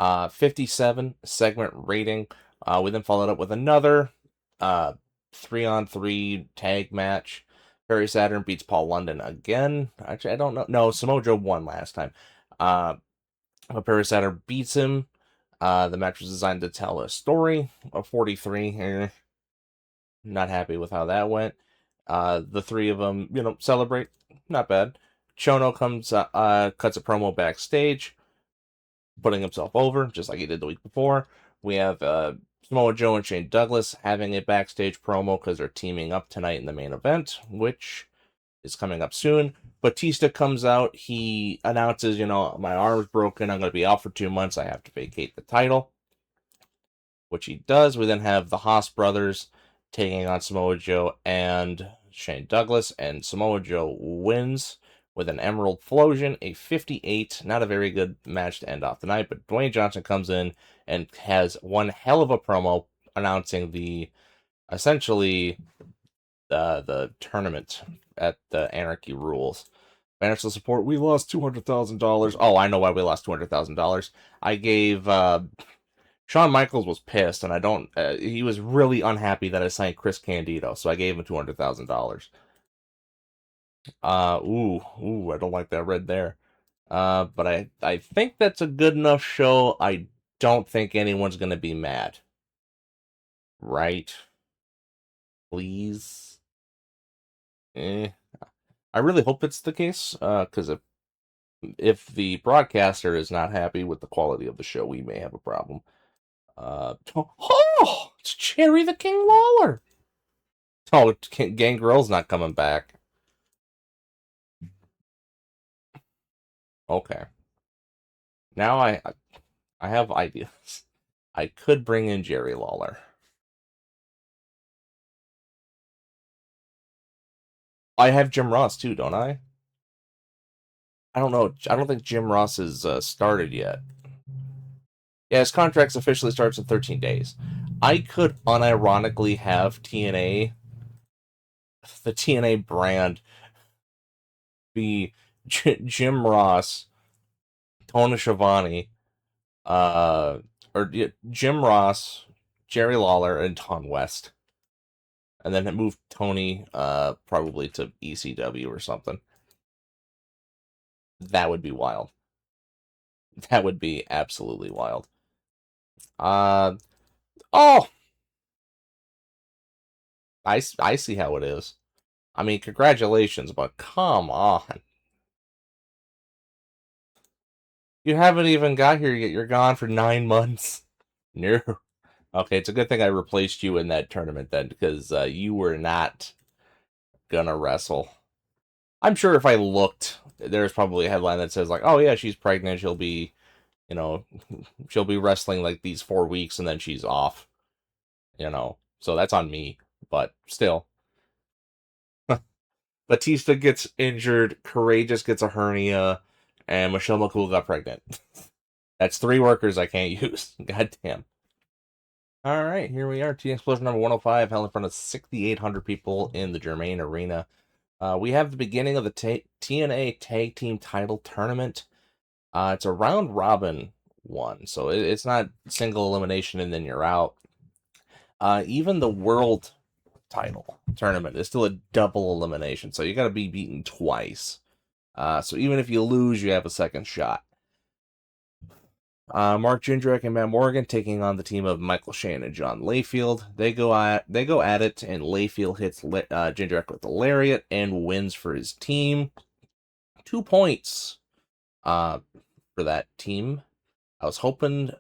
57 segment rating. We then followed up with another 3-on-3 tag match. Perry Saturn beats Paul London again. Actually, I don't know. No, Samoa Joe won last time. But Perry Saturn beats him. The match was designed to tell a story. A 43. Not happy with how that went. The three of them, celebrate. Not bad. Chono comes, cuts a promo backstage, putting himself over, just like he did the week before. We have Samoa Joe and Shane Douglas having a backstage promo because they're teaming up tonight in the main event, which is coming up soon. Batista comes out. He announces, my arm's broken. I'm going to be out for 2 months. I have to vacate the title, which he does. We then have the Haas brothers taking on Samoa Joe and Shane Douglas, and Samoa Joe wins with an Emerald Flosion, a 58. Not a very good match to end off the night, but Dwayne Johnson comes in and has one hell of a promo announcing essentially the tournament at the Anarchy Rules. Financial support, we lost $200,000. Oh, I know why we lost $200,000. I gave Shawn Michaels was pissed, and I don't. He was really unhappy that I signed Chris Candido, so I gave him $200,000. I don't like that red there. But I think that's a good enough show. I don't think anyone's gonna be mad, right? Please. I really hope it's the case. Because if the broadcaster is not happy with the quality of the show, we may have a problem. Oh, it's Cherry the King Lawler. Oh, Gangrel's not coming back. Okay. Now I have ideas. I could bring in Jerry Lawler. I have Jim Ross too, don't I? I don't know. I don't think Jim Ross is started yet. Yeah, his contract officially starts in 13 days. I could unironically have TNA, the TNA brand, be Jim Ross, Tony Schiavone, uh, Jim Ross, Jerry Lawler, and Tom West, and then move Tony probably to ECW or something. That would be wild. That would be absolutely wild. Uh oh, I see how it is. I mean, congratulations, but come on. You haven't even got here yet. You're gone for 9 months. No. Okay, it's a good thing I replaced you in that tournament then, because you were not gonna wrestle. I'm sure if I looked, there's probably a headline that says like, "Oh yeah, she's pregnant. She'll be, you know, she'll be wrestling like these 4 weeks and then she's off." So that's on me. But still, Batista gets injured, Courageous gets a hernia, and Michelle McCool got pregnant. That's 3 workers I can't use. God damn. All right, here we are. T Explosion number 105, held in front of 6,800 people in the Germain Arena. We have the beginning of the TNA Tag Team Title Tournament. It's a round robin one, so it's not single elimination and then you're out. Even the world title tournament is still a double elimination, so you got to be beaten twice. So even if you lose, you have a second shot. Mark Jindrak and Matt Morgan taking on the team of Michael Shane and John Layfield. They go at it, and Layfield hits Jindrak with the lariat and wins for his team. 2 points for that team. I was hoping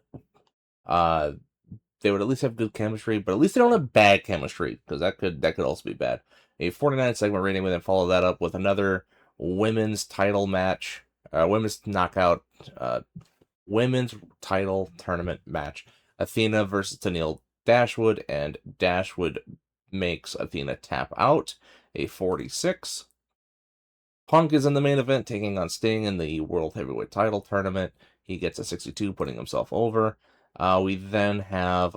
they would at least have good chemistry, but at least they don't have bad chemistry, because that could also be bad. A 49 segment rating, we then follow that up with another women's title match, women's knockout, women's title tournament match. Athena versus Tennille Dashwood, and Dashwood makes Athena tap out. A 46. Punk is in the main event, taking on Sting in the World Heavyweight Title Tournament. He gets a 62, putting himself over. We then have,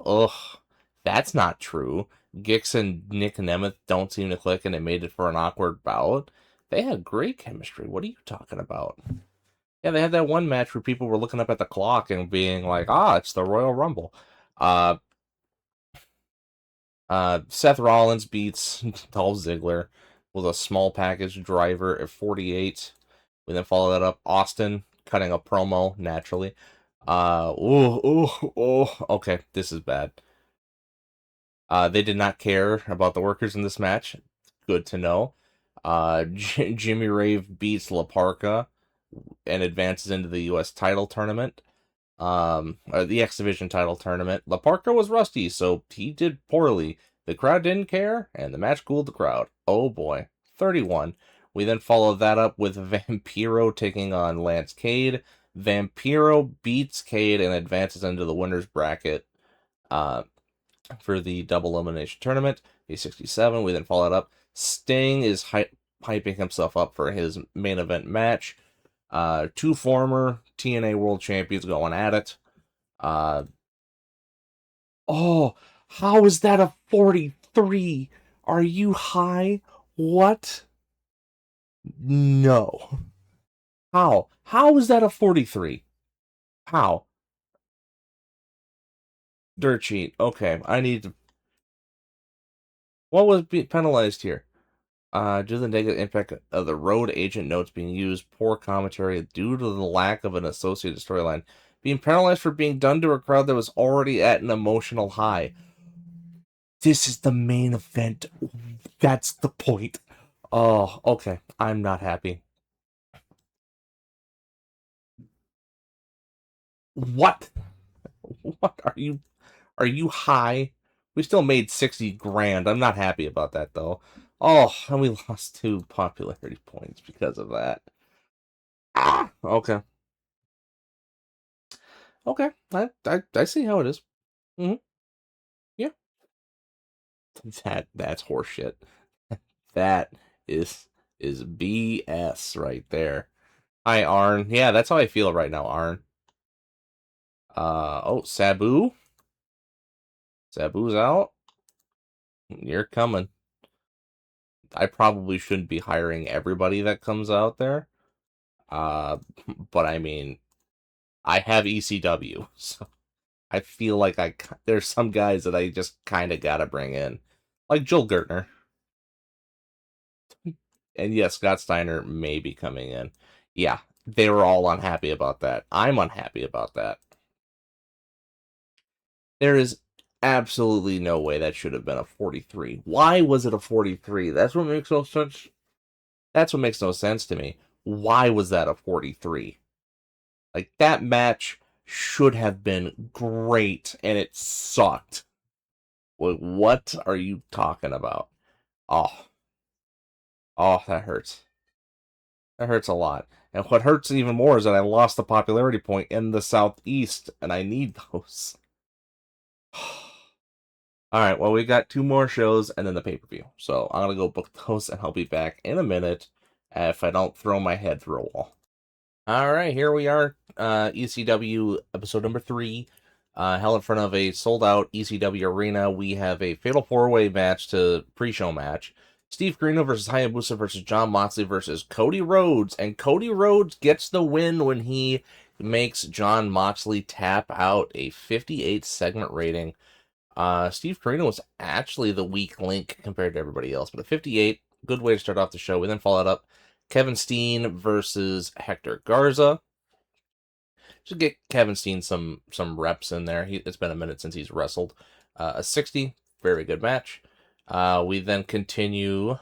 that's not true. Gix and Nick Nemeth don't seem to click, and they made it for an awkward bout. They had great chemistry. What are you talking about? Yeah, they had that one match where people were looking up at the clock and being like, it's the Royal Rumble. Uh, Seth Rollins beats Dolph Ziggler with a small package driver at 48. We then follow that up. Austin cutting a promo, naturally. Okay, this is bad. They did not care about the workers in this match. Good to know. Jimmy Rave beats La Parka and advances into the U.S. title tournament. The X Division title tournament. La Parka was rusty, so he did poorly. The crowd didn't care, and the match cooled the crowd. Oh boy. 31. We then followed that up with Vampiro taking on Lance Cade. Vampiro beats Cade and advances into the winner's bracket for the double elimination tournament. He's 67. We then followed up. Sting is hyping himself up for his main event match. Two former TNA world champions going at it. How is that a 43? Are you high? What? No. How? How is that a 43? How? Dirt sheet. Okay, I need to. What was penalized here? Due to the negative impact of the road agent notes being used, poor commentary due to the lack of an associated storyline, being penalized for being done to a crowd that was already at an emotional high. This is the main event. That's the point. Oh, okay. I'm not happy. What? What are you? Are you high? We still made 60 grand. I'm not happy about that though. Oh, and we lost 2 popularity points because of that. Okay. Okay. I see how it is. Mm-hmm. Yeah. That's horseshit. That is BS right there. Hi, Arn. Yeah, that's how I feel right now, Arn. Sabu. Sabu's out. You're coming. I probably shouldn't be hiring everybody that comes out there. Uh, but I mean, I have ECW, so I feel like there's some guys that I just kind of gotta bring in, like Joel Gertner, and yes, Scott Steiner may be coming in. Yeah, they were all unhappy about that. I'm unhappy about that. There is absolutely no way that should have been a 43. Why was it a 43? That's what makes no sense. That's what makes no sense to me. Why was that a 43? Like, that match should have been great, and it sucked. What are you talking about? Oh, that hurts. That hurts a lot. And what hurts even more is that I lost the popularity point in the Southeast, and I need those. Alright, well, we got 2 more shows and then the pay-per-view. So I'm going to go book those, and I'll be back in a minute if I don't throw my head through a wall. Alright, here we are. ECW episode number 3. Held in front of a sold-out ECW arena. We have a Fatal 4-Way match to pre-show match. Steve Corino versus Hayabusa versus Jon Moxley versus Cody Rhodes. And Cody Rhodes gets the win when he makes Jon Moxley tap out a 58 segment rating. Steve Corino was actually the weak link compared to everybody else, but a 58, good way to start off the show. We then followed up Kevin Steen versus Hector Garza. Should get Kevin Steen some reps in there. It's been a minute since he's wrestled. A 60, very good match. We then continue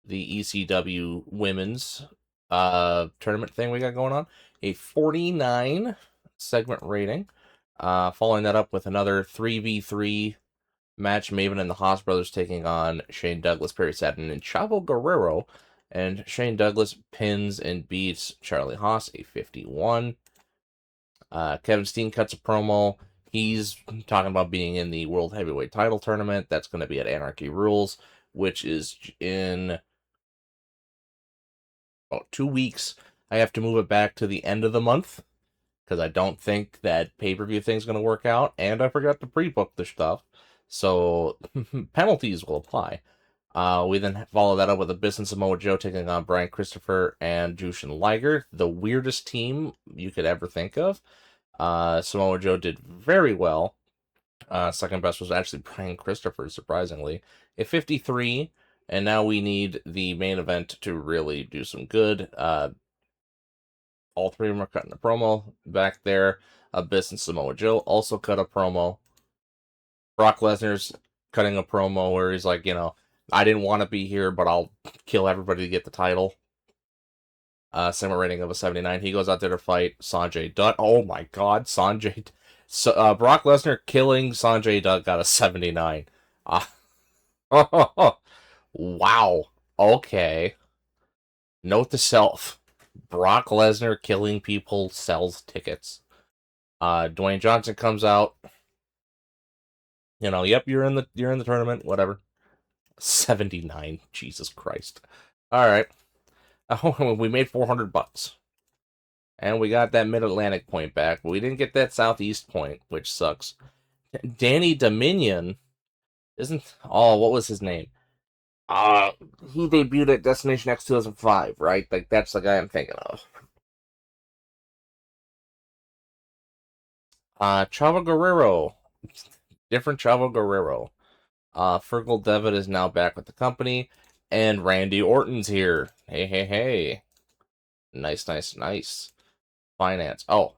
the ECW women's tournament thing we got going on. A 49 segment rating. Following that up with another 3v3 match. Maven and the Haas brothers taking on Shane Douglas, Perry Saturn, and Chavo Guerrero. And Shane Douglas pins and beats Charlie Haas, a 51. Kevin Steen cuts a promo. He's talking about being in the World Heavyweight title tournament. That's going to be at Anarchy Rules, which is in 2 weeks. I have to move it back to the end of the month because I don't think that pay-per-view thing's going to work out, and I forgot to pre-book the stuff, so penalties will apply. We then follow that up with Abyss and Samoa Joe taking on Brian Christopher and Jushin Liger, the weirdest team you could ever think of. Samoa Joe did very well. Second best was actually Brian Christopher, surprisingly. A 53, and now we need the main event to really do some good. All three of them are cutting a promo back there. Abyss and Samoa Joe also cut a promo. Brock Lesnar's cutting a promo where he's like, I didn't want to be here, but I'll kill everybody to get the title. Segment rating of a 79. He goes out there to fight Sanjay Dutt. Oh my god, Sanjay. Brock Lesnar killing Sanjay Dutt got a 79. Wow. Okay. Note to self. Brock Lesnar killing people sells tickets. Dwayne Johnson comes out. Yep, you're in the tournament, whatever. 79. Jesus Christ. All right. Oh, we made $400. And we got that Mid-Atlantic point back, but we didn't get that Southeast point, which sucks. Danny Dominion isn't... Oh, what was his name? He debuted at Destination X 2005, right? Like, that's the guy I'm thinking of. Chavo Guerrero. Different Chavo Guerrero. Fergal Devitt is now back with the company. And Randy Orton's here. Hey, hey, hey. Nice, nice, nice. Finance. Oh,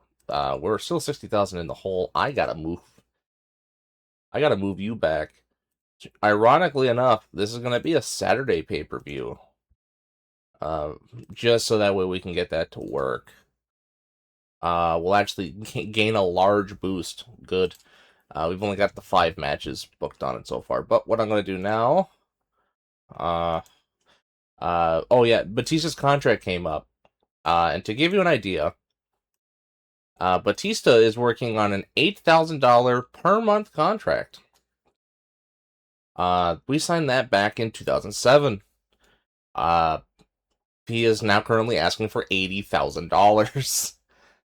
we're still 60,000 in the hole. I gotta move you back. Ironically enough, this is gonna be a Saturday pay-per-view. Just so that way we can get that to work. We'll actually gain a large boost. Good. We've only got the 5 matches booked on it so far. But what I'm gonna do now... oh yeah, Batista's contract came up. And to give you an idea, Batista is working on an $8,000 per month contract. We signed that back in 2007. He is now currently asking for $80,000.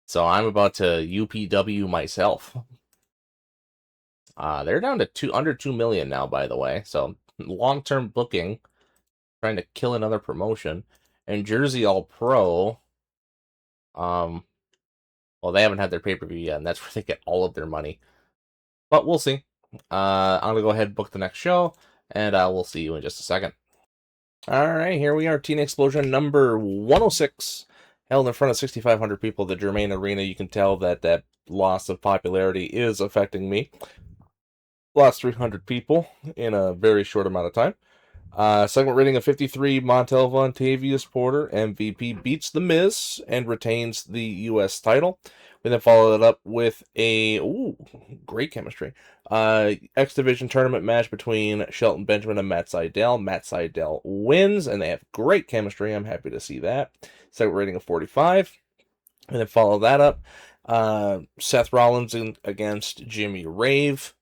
So I'm about to UPW myself. They're down to under 2 million now, by the way. So long-term booking, trying to kill another promotion. And Jersey All Pro, well, they haven't had their pay-per-view yet, and that's where they get all of their money. But we'll see. I'm going to go ahead and book the next show, and we'll see you in just a second. Alright, here we are, TNA Explosion number 106. Held in front of 6,500 people at the Germain Arena. You can tell that loss of popularity is affecting me. Lost 300 people in a very short amount of time. Segment rating of 53, Montel Vontavious Porter, MVP, beats The Miz and retains the U.S. title. We then follow it up with a great chemistry. X Division tournament match between Shelton Benjamin and Matt Sydal. Matt Sydal wins, and they have great chemistry. I'm happy to see that. Segment rating of 45. And then follow that up. Seth Rollins against Jimmy Rave.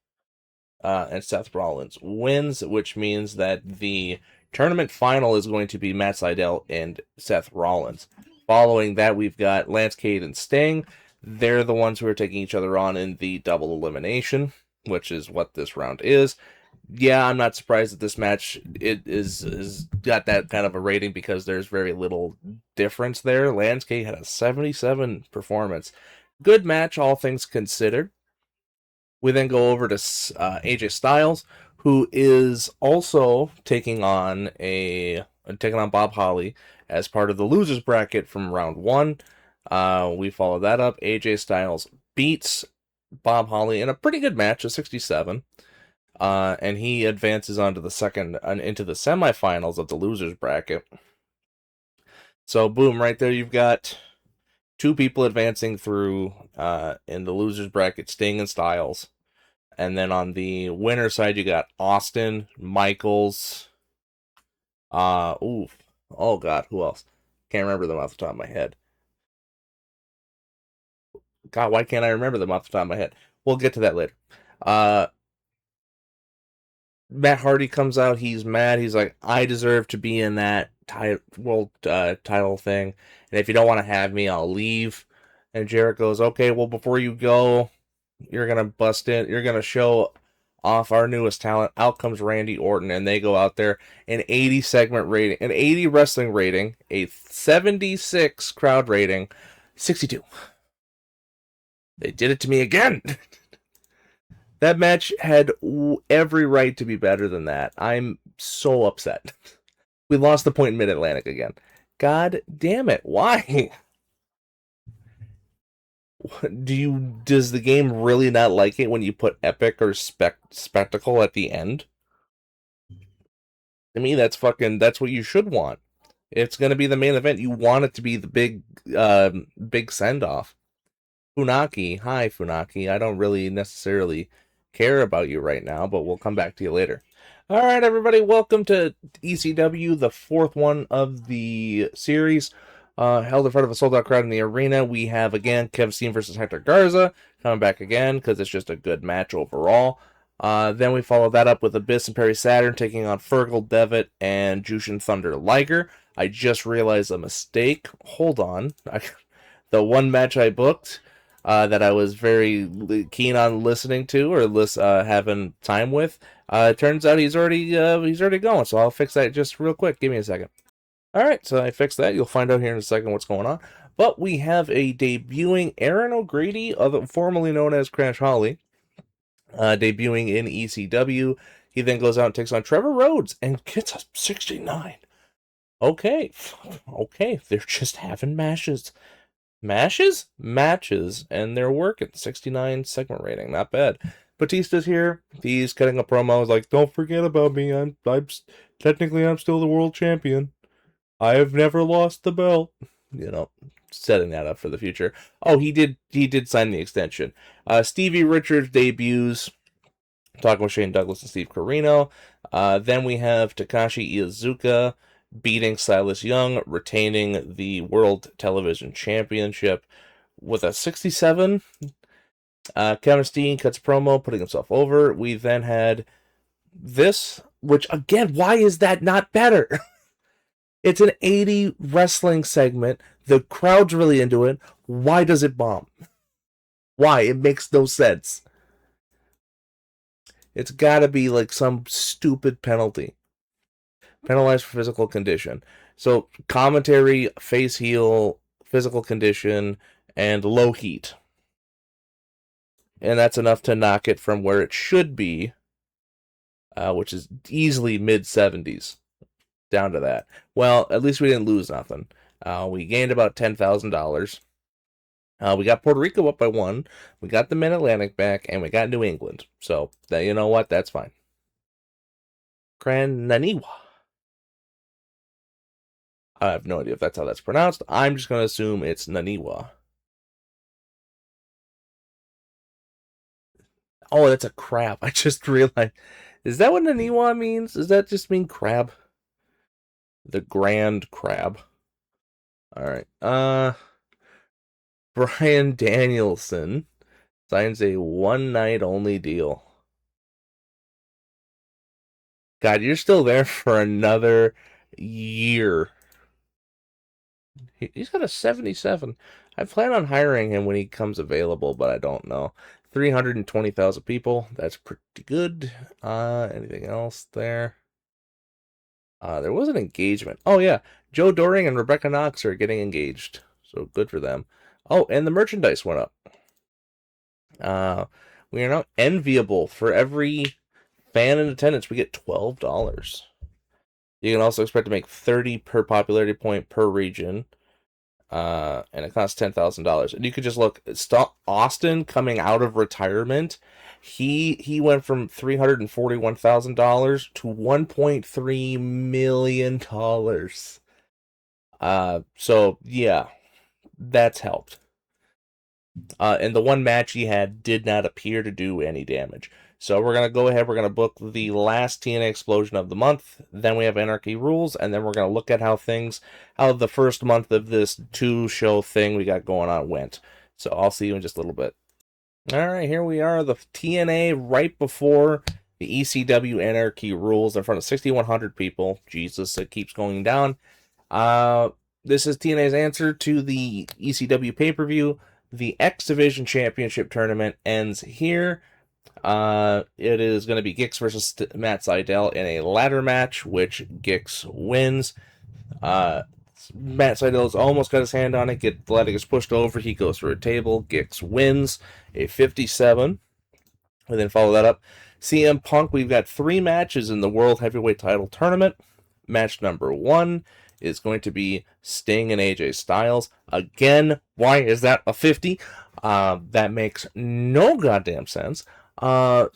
And Seth Rollins wins, which means that the tournament final is going to be Matt Sydal and Seth Rollins. Following that, we've got Lance Cade and Sting. They're the ones who are taking each other on in the double elimination, which is what this round is. Yeah, I'm not surprised that this match is got that kind of a rating because there's very little difference there. Lance Cade had a 77 performance. Good match, all things considered. We then go over to AJ Styles, who is also taking on Bob Holly as part of the losers bracket from round one. We follow that up. AJ Styles beats Bob Holly in a pretty good match, a 67. And he advances onto the into the semifinals of the losers bracket. So boom, right there you've got two people advancing through in the losers bracket, Sting and Styles. And then on the winner side, you got Austin, Michaels. Oh God, who else? Can't remember them off the top of my head. God, why can't I remember them off the top of my head? We'll get to that later. Matt Hardy comes out. He's mad. He's like, I deserve to be in that world title thing. And if you don't want to have me, I'll leave. And Jarrett goes, okay, well, before you go, you're going to bust in. You're going to show off our newest talent. Out comes Randy Orton, and they go out there, an 80 segment rating, an 80 wrestling rating, a 76 crowd rating, 62. They did it to me again. That match had every right to be better than that. I'm so upset. We lost the point in Mid-Atlantic again. God damn it. Why? Does the game really not like it when you put epic or spectacle at the end? To me, that's what you should want. It's going to be the main event. You want it to be the big send-off. Funaki, hi Funaki. I don't really necessarily care about you right now, but we'll come back to you later. All right, everybody, welcome to ECW, the fourth one of the series. Held in front of a sold-out crowd in the arena. We have, again, Kev Steen versus Hector Garza coming back again because it's just a good match overall. Then we follow that up with Abyss and Perry Saturn taking on Fergal Devitt and Jushin Thunder Liger. I just realized a mistake. Hold on. The one match I booked that I was very keen on listening to or having time with, turns out he's already going. So I'll fix that just real quick. Give me a second. All right, so I fixed that. You'll find out here in a second what's going on. But we have a debuting Aaron O'Grady, formerly known as Crash Holly, debuting in ECW. He then goes out and takes on Trevor Rhodes and gets a 69. Okay, they're just having matches, and they're working. 69 segment rating, not bad. Batista's here. He's cutting a promo. He's like, "Don't forget about me. I'm technically I'm still the world champion. I have never lost the belt." Setting that up for the future. Oh, he did sign the extension. Stevie Richards debuts, talking with Shane Douglas and Steve Corino. Then we have Takashi Iizuka beating Silas Young, retaining the World Television Championship with a 67. Kevin Steen cuts a promo, putting himself over. We then had this, which, again, why is that not better? It's an 80 wrestling segment. The crowd's really into it. Why does it bomb? Why? It makes no sense. It's gotta be like some stupid penalty. Penalized for physical condition. So, commentary, face heel, physical condition, and low heat. And that's enough to knock it from where it should be, which is easily mid-70s. Down to that. Well, at least we didn't lose nothing. We gained about $10,000. We got Puerto Rico up by 1. We got the Mid-Atlantic back, and we got New England. So, you know what? That's fine. Naniwa. I have no idea if that's how that's pronounced. I'm just going to assume it's Naniwa. Oh, that's a crab. I just realized. Is that what Naniwa means? Does that just mean crab? The grand crab. All right. Brian Danielson signs a one night only deal. God, you're still there for another year. He's got a 77. I plan on hiring him when he comes available, but I don't know. 320,000 people. That's pretty good. Anything else there? There was an engagement. Oh, yeah. Joe Doring and Rebecca Knox are getting engaged. So good for them. Oh, and the merchandise went up. We are now enviable. For every fan in attendance, we get $12. You can also expect to make 30 per popularity point per region. And it costs $10,000. And you could just look. Austin coming out of retirement, he went from $341,000 to $1.3 million. So yeah, that's helped. And the one match he had did not appear to do any damage. So we're gonna go ahead. We're gonna book the last TNA explosion of the month. Then we have Anarchy Rules, and then we're gonna look at how the first month of this 2-show thing we got going on went. So I'll see you in just a little bit. All right, here we are, the TNA right before the ECW Anarchy Rules in front of 6,100 people. Jesus, it keeps going down. This is TNA's answer to the ECW pay-per-view. The X Division Championship Tournament ends here. It is going to be Gix versus Matt Sydal in a ladder match, which Gix wins. Matt Sydal has almost got his hand on it. The ladder gets pushed over. He goes for a table. Gix wins a 57. And then follow that up. CM Punk, we've got 3 matches in the World Heavyweight Title Tournament. Match number 1 is going to be Sting and AJ Styles. Again, why is that a 50? That makes no goddamn sense. So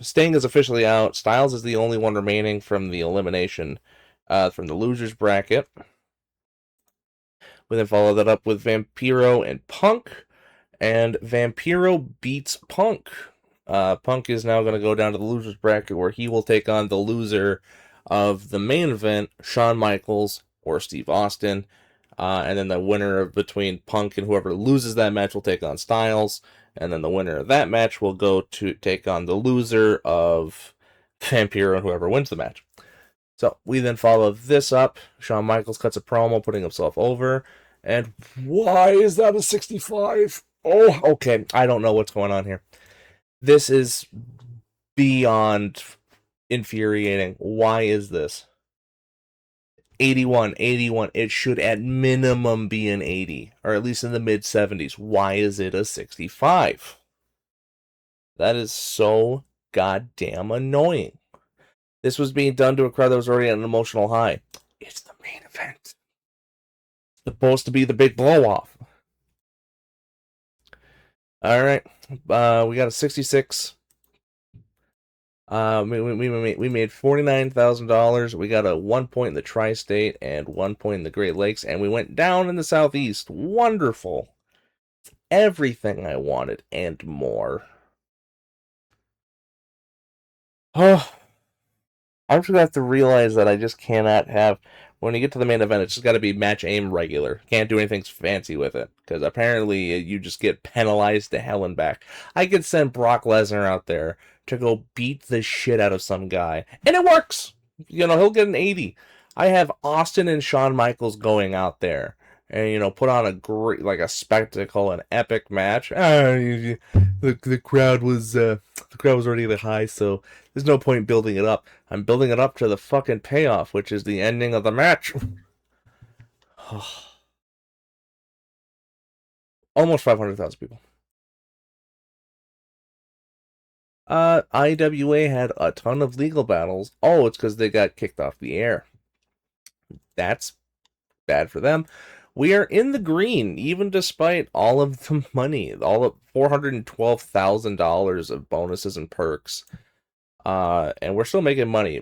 Sting is officially out. Styles is the only one remaining from the elimination, from the losers bracket. We then follow that up with Vampiro and Punk, and Vampiro beats Punk. Punk is now going to go down to the losers bracket, where he will take on the loser of the main event, Shawn Michaels or Steve Austin. And then the winner between Punk and whoever loses that match will take on Styles. And then the winner of that match will go to take on the loser of Vampiro and whoever wins the match. So we then follow this up. Shawn Michaels cuts a promo putting himself over. And why is that a 65? Oh, okay. I don't know what's going on here. This is beyond infuriating. Why is this? 81. It should at minimum be an 80, or at least in the mid 70s. Why is it a 65? That is so goddamn annoying. This was being done to a crowd that was already at an emotional high. It's the main event. It's supposed to be the big blow off. All right, we got a 66. We made $49,000. We got a 1 point in the Tri-State and 1 point in the Great Lakes, and we went down in the Southeast. Wonderful. Everything I wanted and more. Oh, I'm just gonna have to realize that I just cannot have. When you get to the main event, it's just got to be match aim regular. Can't do anything fancy with it, because apparently you just get penalized to hell and back. I could send Brock Lesnar out there to go beat the shit out of some guy, and it works. You know, he'll get an 80. I have Austin and Shawn Michaels going out there and put on a great, like, a spectacle, an epic match. The crowd was already the high, so there's no point building it up. I'm building it up to the fucking payoff, which is the ending of the match. Almost 500,000 people. IWA had a ton of legal battles. Oh, it's because they got kicked off the air. That's bad for them. We are in the green, even despite all of the money, all of $412,000 of bonuses and perks. And we're still making money.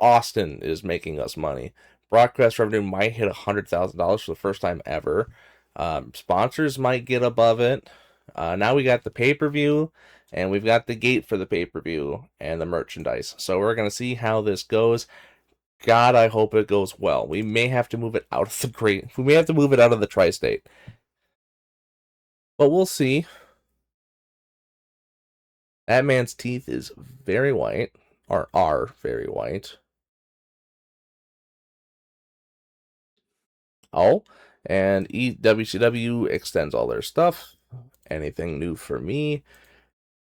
Austin is making us money. Broadcast revenue might hit $100,000 for the first time ever. Sponsors might get above it. Now we got the pay-per-view, and we've got the gate for the pay-per-view and the merchandise. So we're going to see how this goes. God, I hope it goes well. We may have to move it out of the tri-state. But we'll see. That man's teeth is very white, or are very white. Oh, and WCW extends all their stuff. Anything new for me?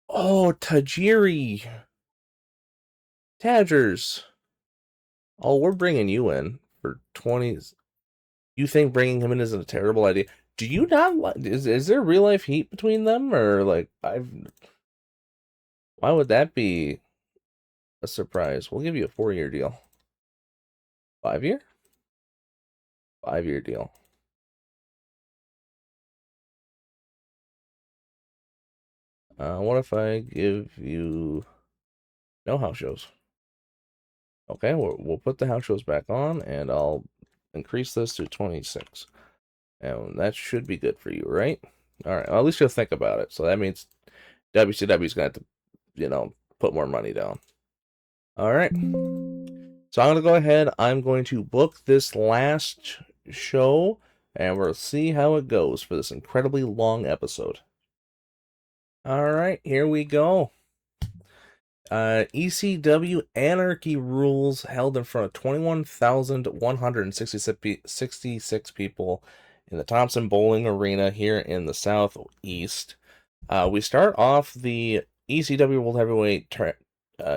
Oh, Tajiri. Tadgers. Oh, we're bringing you in for 20s. You think bringing him in isn't a terrible idea? Do you not like? Is there real life heat between them, or like Why would that be a surprise? We'll give you a 4-year deal. 5-year? 5-year deal. What if I give you no house shows? Okay, we'll put the house shows back on, and I'll increase this to 26. And that should be good for you, right? All right, well, at least you'll think about it. So that means WCW's going to have to, put more money down. All right. So I'm going to go ahead. I'm going to book this last show, and we'll see how it goes for this incredibly long episode. All right, here we go. ECW Anarchy Rules held in front of 21,166 people in the Thompson Bowling Arena here in the Southeast. We start off the ECW World Heavyweight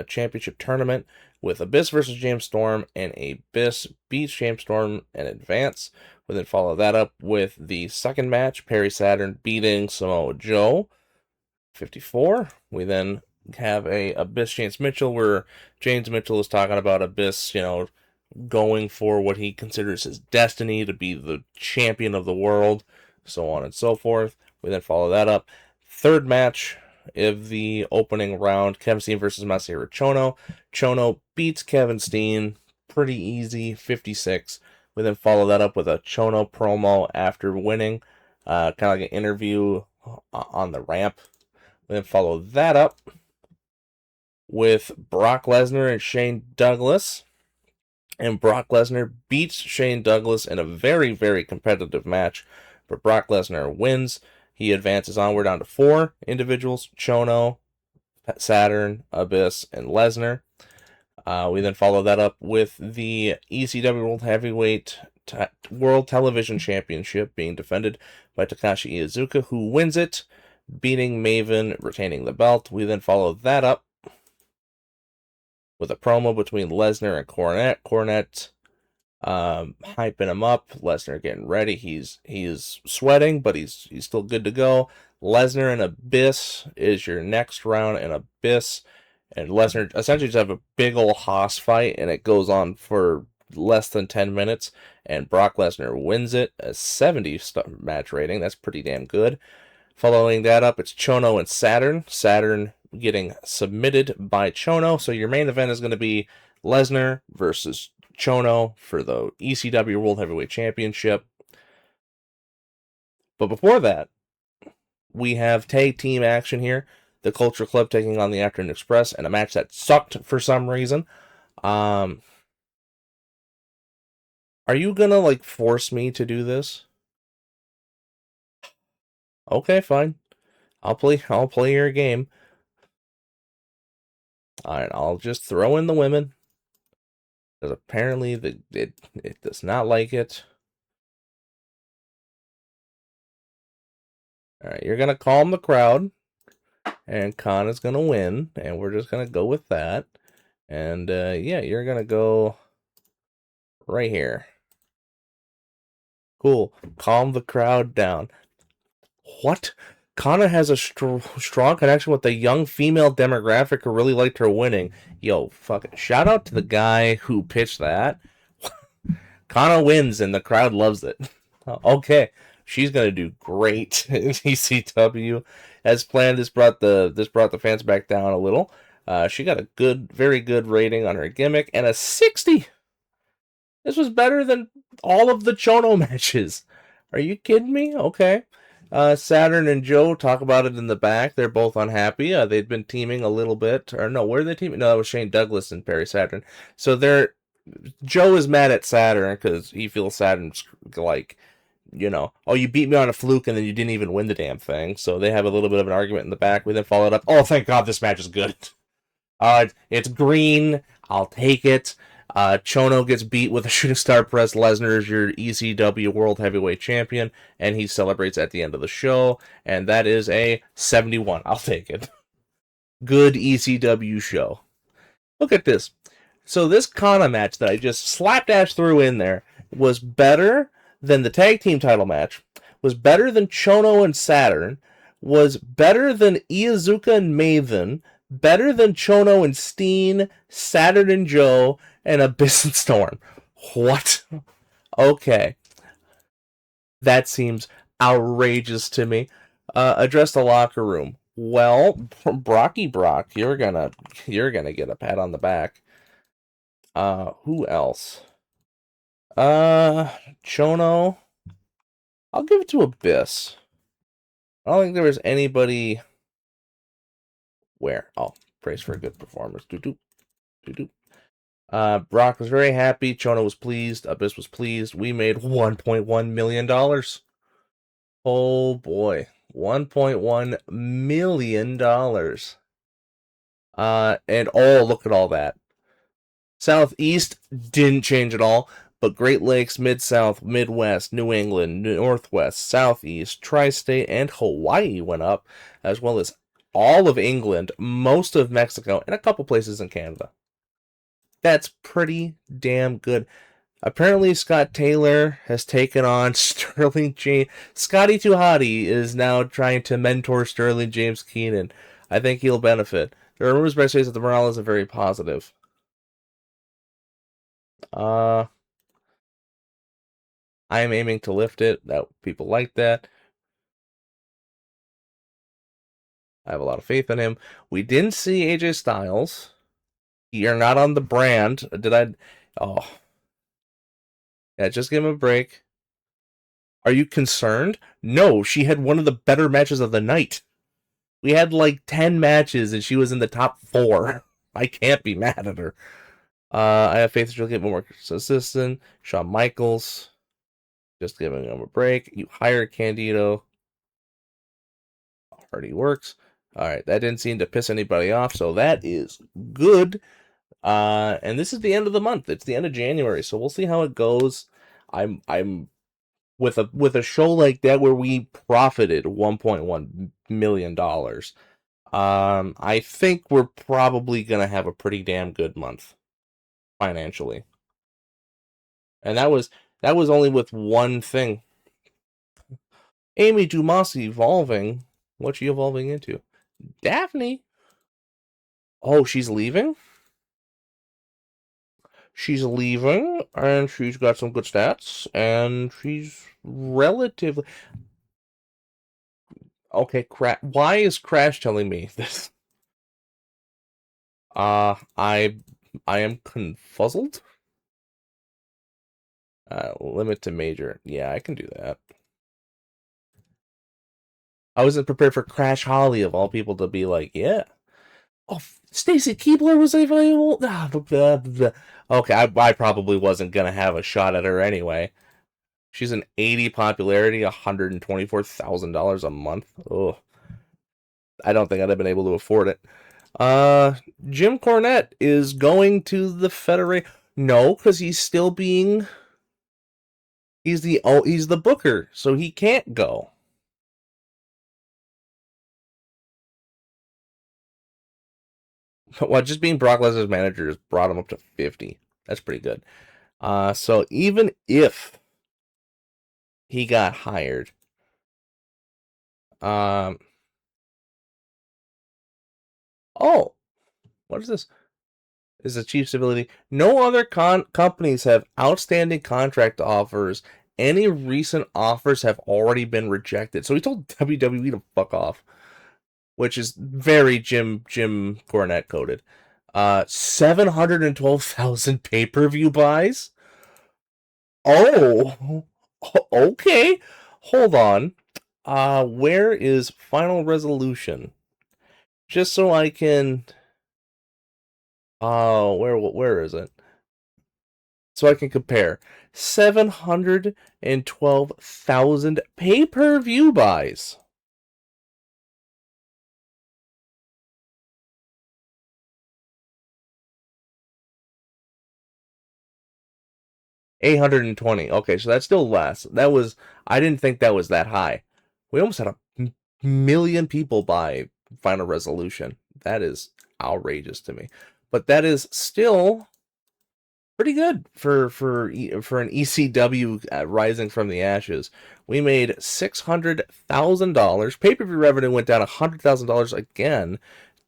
Championship Tournament with Abyss versus James Storm, and Abyss beats James Storm and advance. We then follow that up with the second match, Perry Saturn beating Samoa Joe, 54. We then have a Abyss James Mitchell, where James Mitchell is talking about Abyss, going for what he considers his destiny to be the champion of the world, so on and so forth. We then follow that up. Third match of the opening round, Kevin Steen versus Masahiro Chono. Chono beats Kevin Steen pretty easy, 56. We then follow that up with a Chono promo after winning, kind of like an interview on the ramp. We then follow that up with Brock Lesnar and Shane Douglas. And Brock Lesnar beats Shane Douglas in a very, very competitive match. But Brock Lesnar wins. He advances onward down to 4 individuals: Chono, Saturn, Abyss, and Lesnar. We then follow that up with the ECW World Heavyweight World Television Championship being defended by Takashi Iizuka, who wins it, beating Maven, retaining the belt. We then follow that up with a promo between Lesnar and Cornette. Cornette hyping him up. Lesnar getting ready. He's sweating, but he's still good to go. Lesnar and Abyss is your next round, and Abyss and Lesnar essentially just have a big old hoss fight, and it goes on for less than 10 minutes, and Brock Lesnar wins it, a 70 match rating. That's pretty damn good. Following that up, it's Chono and Saturn. Saturn getting submitted by Chono. So your main event is going to be Lesnar versus Chono for the ECW World Heavyweight Championship. But before that, we have tag team action here. The Culture Club taking on the Afternoon Express in a match that sucked for some reason. Are you gonna force me to do this? Okay, fine. I'll play your game. Alright, I'll just throw in the women, because apparently it does not like it. Alright, you're gonna calm the crowd, and Khan is gonna win, and we're just gonna go with that. And yeah, you're gonna go right here. Cool. Calm the crowd down. What? Kana has a strong connection with the young female demographic who really liked her winning. Yo, fuck it. Shout out to the guy who pitched that. Kana wins and the crowd loves it. Okay, she's gonna do great in ECW. As planned, this brought the fans back down a little. She got a very good rating on her gimmick, and a 60. This was better than all of the Chono matches. Are you kidding me? Okay. Saturn and Joe talk about it in the back. They're both unhappy. They'd been teaming a little bit. Or no, where are they teaming? No, that was Shane Douglas and Perry Saturn. So Joe is mad at Saturn because he feels Saturn's like, oh, you beat me on a fluke and then you didn't even win the damn thing. So they have a little bit of an argument in the back. We then follow it up. Oh, thank God this match is good. It's green. I'll take it. Chono gets beat with a shooting star press. Lesnar is your ECW World Heavyweight Champion, and he celebrates at the end of the show, and that is a 71. I'll take it. Good ECW show. Look at this. So this Kana match that I just slapdash threw in there was better than the tag team title match, was better than Chono and Saturn, was better than Iizuka and Maven, better than Chono and Steen, Saturn and Joe, and Abyss and Storm. What? Okay. That seems outrageous to me. Address the locker room. Well, Brocky Brock, you're gonna get a pat on the back. Who else? Chono. I'll give it to Abyss. I don't think there was anybody. Where? Oh, praise for a good performance. Brock was very happy. Chono was pleased. Abyss was pleased. We made $1.1 million. Oh boy. $1.1 million. And oh, look at all that. Southeast didn't change at all, but Great Lakes, Mid-South, Midwest, New England, Northwest, Southeast, Tri-State, and Hawaii went up, as well as all of England, most of Mexico, and a couple places in Canada. That's pretty damn good. Apparently, Scott Taylor has taken on Sterling James. Scotty Too Hottie is now trying to mentor Sterling James Keenan. I think he'll benefit. There are rumors by saying that the morale isn't very positive. I am aiming to lift it. That people like that. I have a lot of faith in him. We didn't see AJ Styles. You're not on the brand. Did I? Oh. Yeah, just give him a break. Are you concerned? No, she had one of the better matches of the night. We had like 10 matches and she was in the top 4. I can't be mad at her. I have faith she'll get more assistant. Shawn Michaels. Just giving him a break. You hire Candido. Already works. Alright, that didn't seem to piss anybody off, so that is good. And this is the end of the month. It's the end of January, so we'll see how it goes. I'm with a show like that where we profited $1.1 million. I think we're probably gonna have a pretty damn good month financially. And that was only with one thing. Amy Dumas evolving. What's she evolving into? Daphne. Oh, she's leaving? She's leaving, and she's got some good stats, and she's relatively... Okay, why is Crash telling me this? I am confuzzled. Limit to major. Yeah, I can do that. I wasn't prepared for Crash Holly, of all people, to be like, yeah. Oh, Stacy Keibler was available? Okay, I probably wasn't going to have a shot at her anyway. She's an 80 popularity, $124,000 a month. Oh, I don't think I'd have been able to afford it. Jim Cornette is going to the Federation. No, because he's still being... He's the booker, so he can't go. Well, just being Brock Lesnar's manager has brought him up to 50. That's pretty good. So even if he got hired, oh, what is this? This is a chief civility. No other companies have outstanding contract offers. Any recent offers have already been rejected. So he told WWE to fuck off. which is very Jim Cornette coded. 712,000 pay-per-view buys. Oh, okay. Hold on. Where is Final Resolution? Just so I can. Where is it? So I can compare. 712,000 pay-per-view buys. 820. Okay, so that's still less. I didn't think that was that high. We almost had a million people buy Final Resolution. That is outrageous to me. But that is still pretty good for an ECW rising from the ashes. We made $600,000. Pay-per-view revenue went down $100,000 again.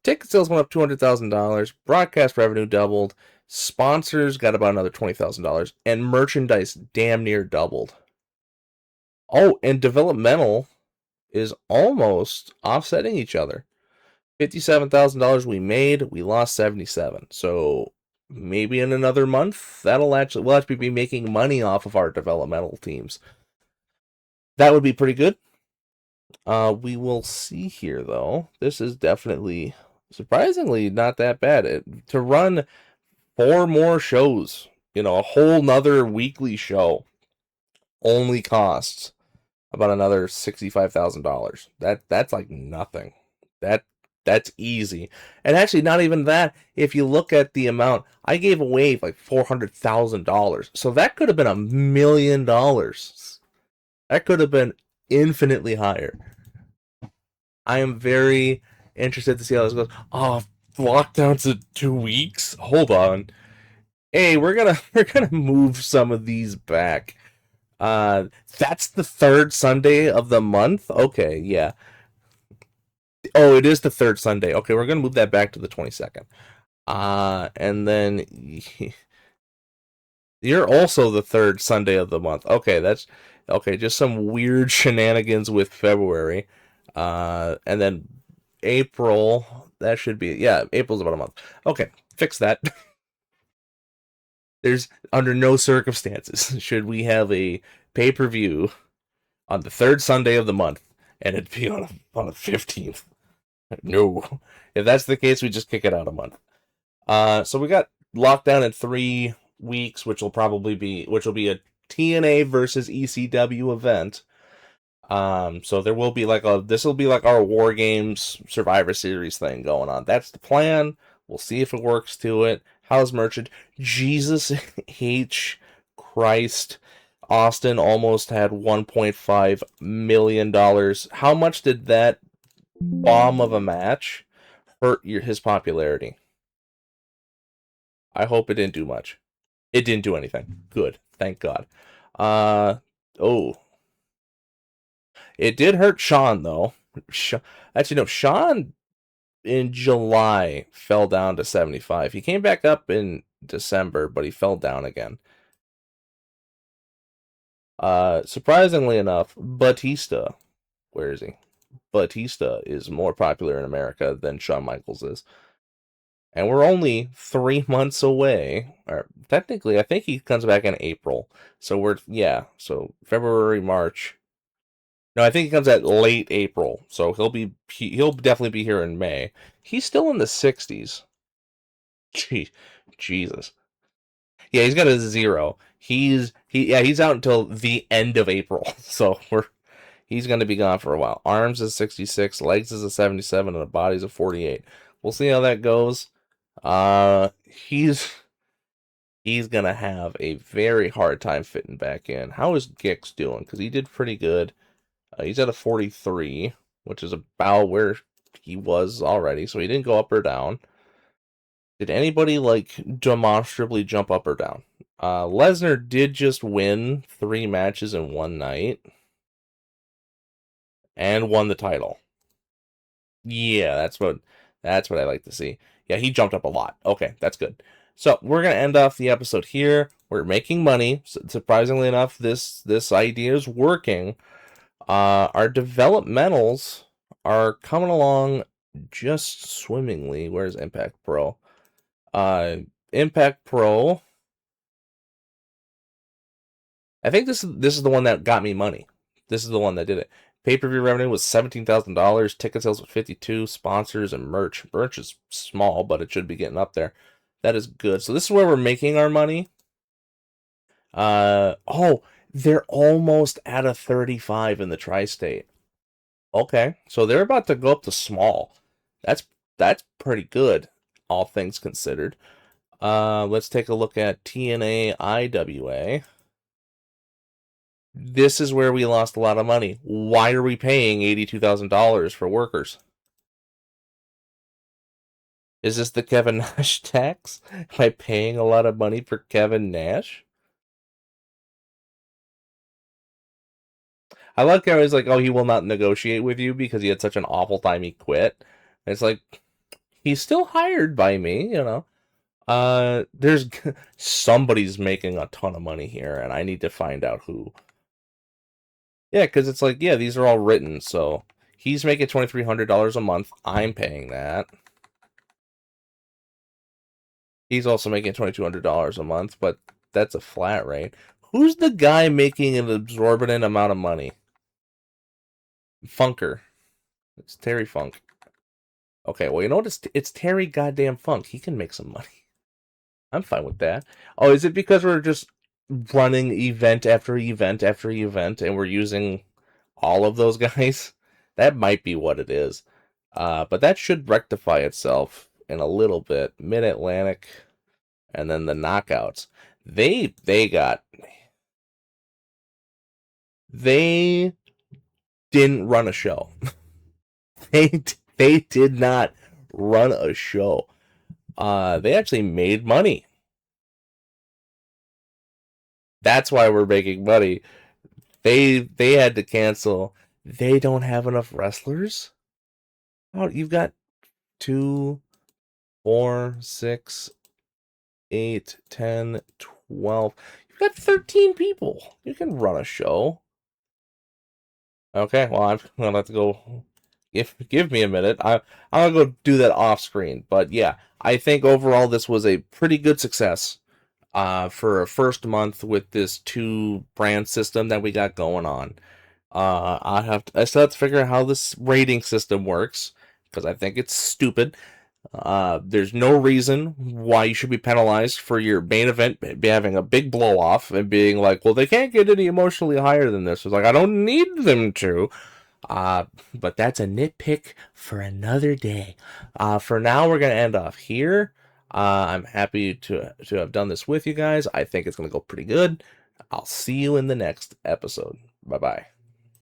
Ticket sales went up $200,000. Broadcast revenue doubled. Sponsors got about another $20,000, and merchandise damn near doubled. Oh, and developmental is almost offsetting each other. $57,000 we made, we lost 77. So maybe in another month, we'll actually be making money off of our developmental teams. That would be pretty good. We will see here, though. This is definitely, surprisingly, not that bad. To run 4 more shows, a whole nother weekly show, only costs about another $65,000. That's like nothing. That's easy. And actually, not even that. If you look at the amount, I gave away like $400,000. So that could have been $1 million. That could have been infinitely higher. I am very interested to see how this goes. Oh, lockdowns in 2 weeks. Hold on. Hey, we're gonna move some of these back. That's the third Sunday of the month. Okay, yeah. Oh, it is the third Sunday. Okay, we're gonna move that back to the 22nd. And then you're also the third Sunday of the month. Okay, that's okay. Just some weird shenanigans with February. And then April. That should be April's about a month. Okay, fix that. There's under no circumstances should we have a pay-per-view on the third Sunday of the month and it'd be on the 15th. No. If that's the case, we just kick it out a month. So we got locked down in 3 weeks, which will be a TNA versus ECW event. So there will be this will be like our War Games Survivor Series thing going on. That's the plan. We'll see if it works to it. How's merchant? Jesus H. Christ. Austin almost had $1.5 million. How much did that bomb of a match hurt his popularity? I hope it didn't do much. It didn't do anything. Good. Thank God. Oh. It did hurt Sean, though. Actually, no. Sean in July fell down to 75. He came back up in December, but he fell down again. Surprisingly enough, Batista, where is he? Batista is more popular in America than Shawn Michaels is. And we're only 3 months away. Or technically, I think he comes back in April. So so February, March. No, I think he comes at late April. So he'll definitely be here in May. He's still in the 60s. Gee, Jesus. Yeah, he's got a 0. He's out until the end of April. So he's going to be gone for a while. Arms is 66, legs is a 77, and the body's a 48. We'll see how that goes. He's going to have a very hard time fitting back in. How is Gix doing? Because he did pretty good. He's at a 43, which is about where he was already, so he didn't go up or down. Did anybody demonstrably jump up or down? Lesnar did just win 3 matches in one night and won the title. Yeah, that's what I like to see. Yeah, he jumped up a lot. Okay, that's good. So we're gonna end off the episode here. We're making money. Surprisingly enough, this idea is working. Our developmentals are coming along just swimmingly. Where's Impact Pro? Impact Pro. I think this is the one that got me money. This is the one that did it. Pay-per-view revenue was $17,000. Ticket sales was 52. Sponsors and merch. Merch is small, but it should be getting up there. That is good. So this is where we're making our money. Oh, they're almost at a 35 in the tri-state. Okay, so they're about to go up to small. That's that's pretty good, all things considered. Let's take a look at TNA IWA. This is where we lost a lot of money. Why are we paying $82,000 for workers? Is this the Kevin Nash tax? Am I paying a lot of money for Kevin Nash? I like how he's like, oh, he will not negotiate with you because he had such an awful time he quit. And it's like, he's still hired by me, you know. There's somebody's making a ton of money here, and I need to find out who. Yeah, because it's like, yeah, these are all written, so he's making $2,300 a month. I'm paying that. He's also making $2,200 a month, but that's a flat rate. Who's the guy making an exorbitant amount of money? Funker. It's Terry Funk. Okay, well, you know what? It's Terry goddamn Funk. He can make some money. I'm fine with that. Oh, is it because we're just running event after event after event and we're using all of those guys? That might be what it is. But that should rectify itself in a little bit. Mid-Atlantic and then the knockouts. They didn't run a show. they did not run a show. They actually made money. That's why we're making money. They had to cancel. They don't have enough wrestlers. Oh, you've got 2, 4, 6, 8, 10, 12. You've got 13 people. You can run a show. Okay, well, I'm gonna have to go. Give me a minute. I'll go do that off screen. But yeah, I think overall this was a pretty good success. For a first month with this 2 brand system that we got going on. I still have to figure out how this rating system works because I think it's stupid. There's no reason why you should be penalized for your main event having a big blow off and being like, well, they can't get any emotionally higher than this. It's like, I don't need them to. But that's a nitpick for another day. For now, we're going to end off here. I'm happy to have done this with you guys. I think it's going to go pretty good. I'll see you in the next episode. Bye-bye.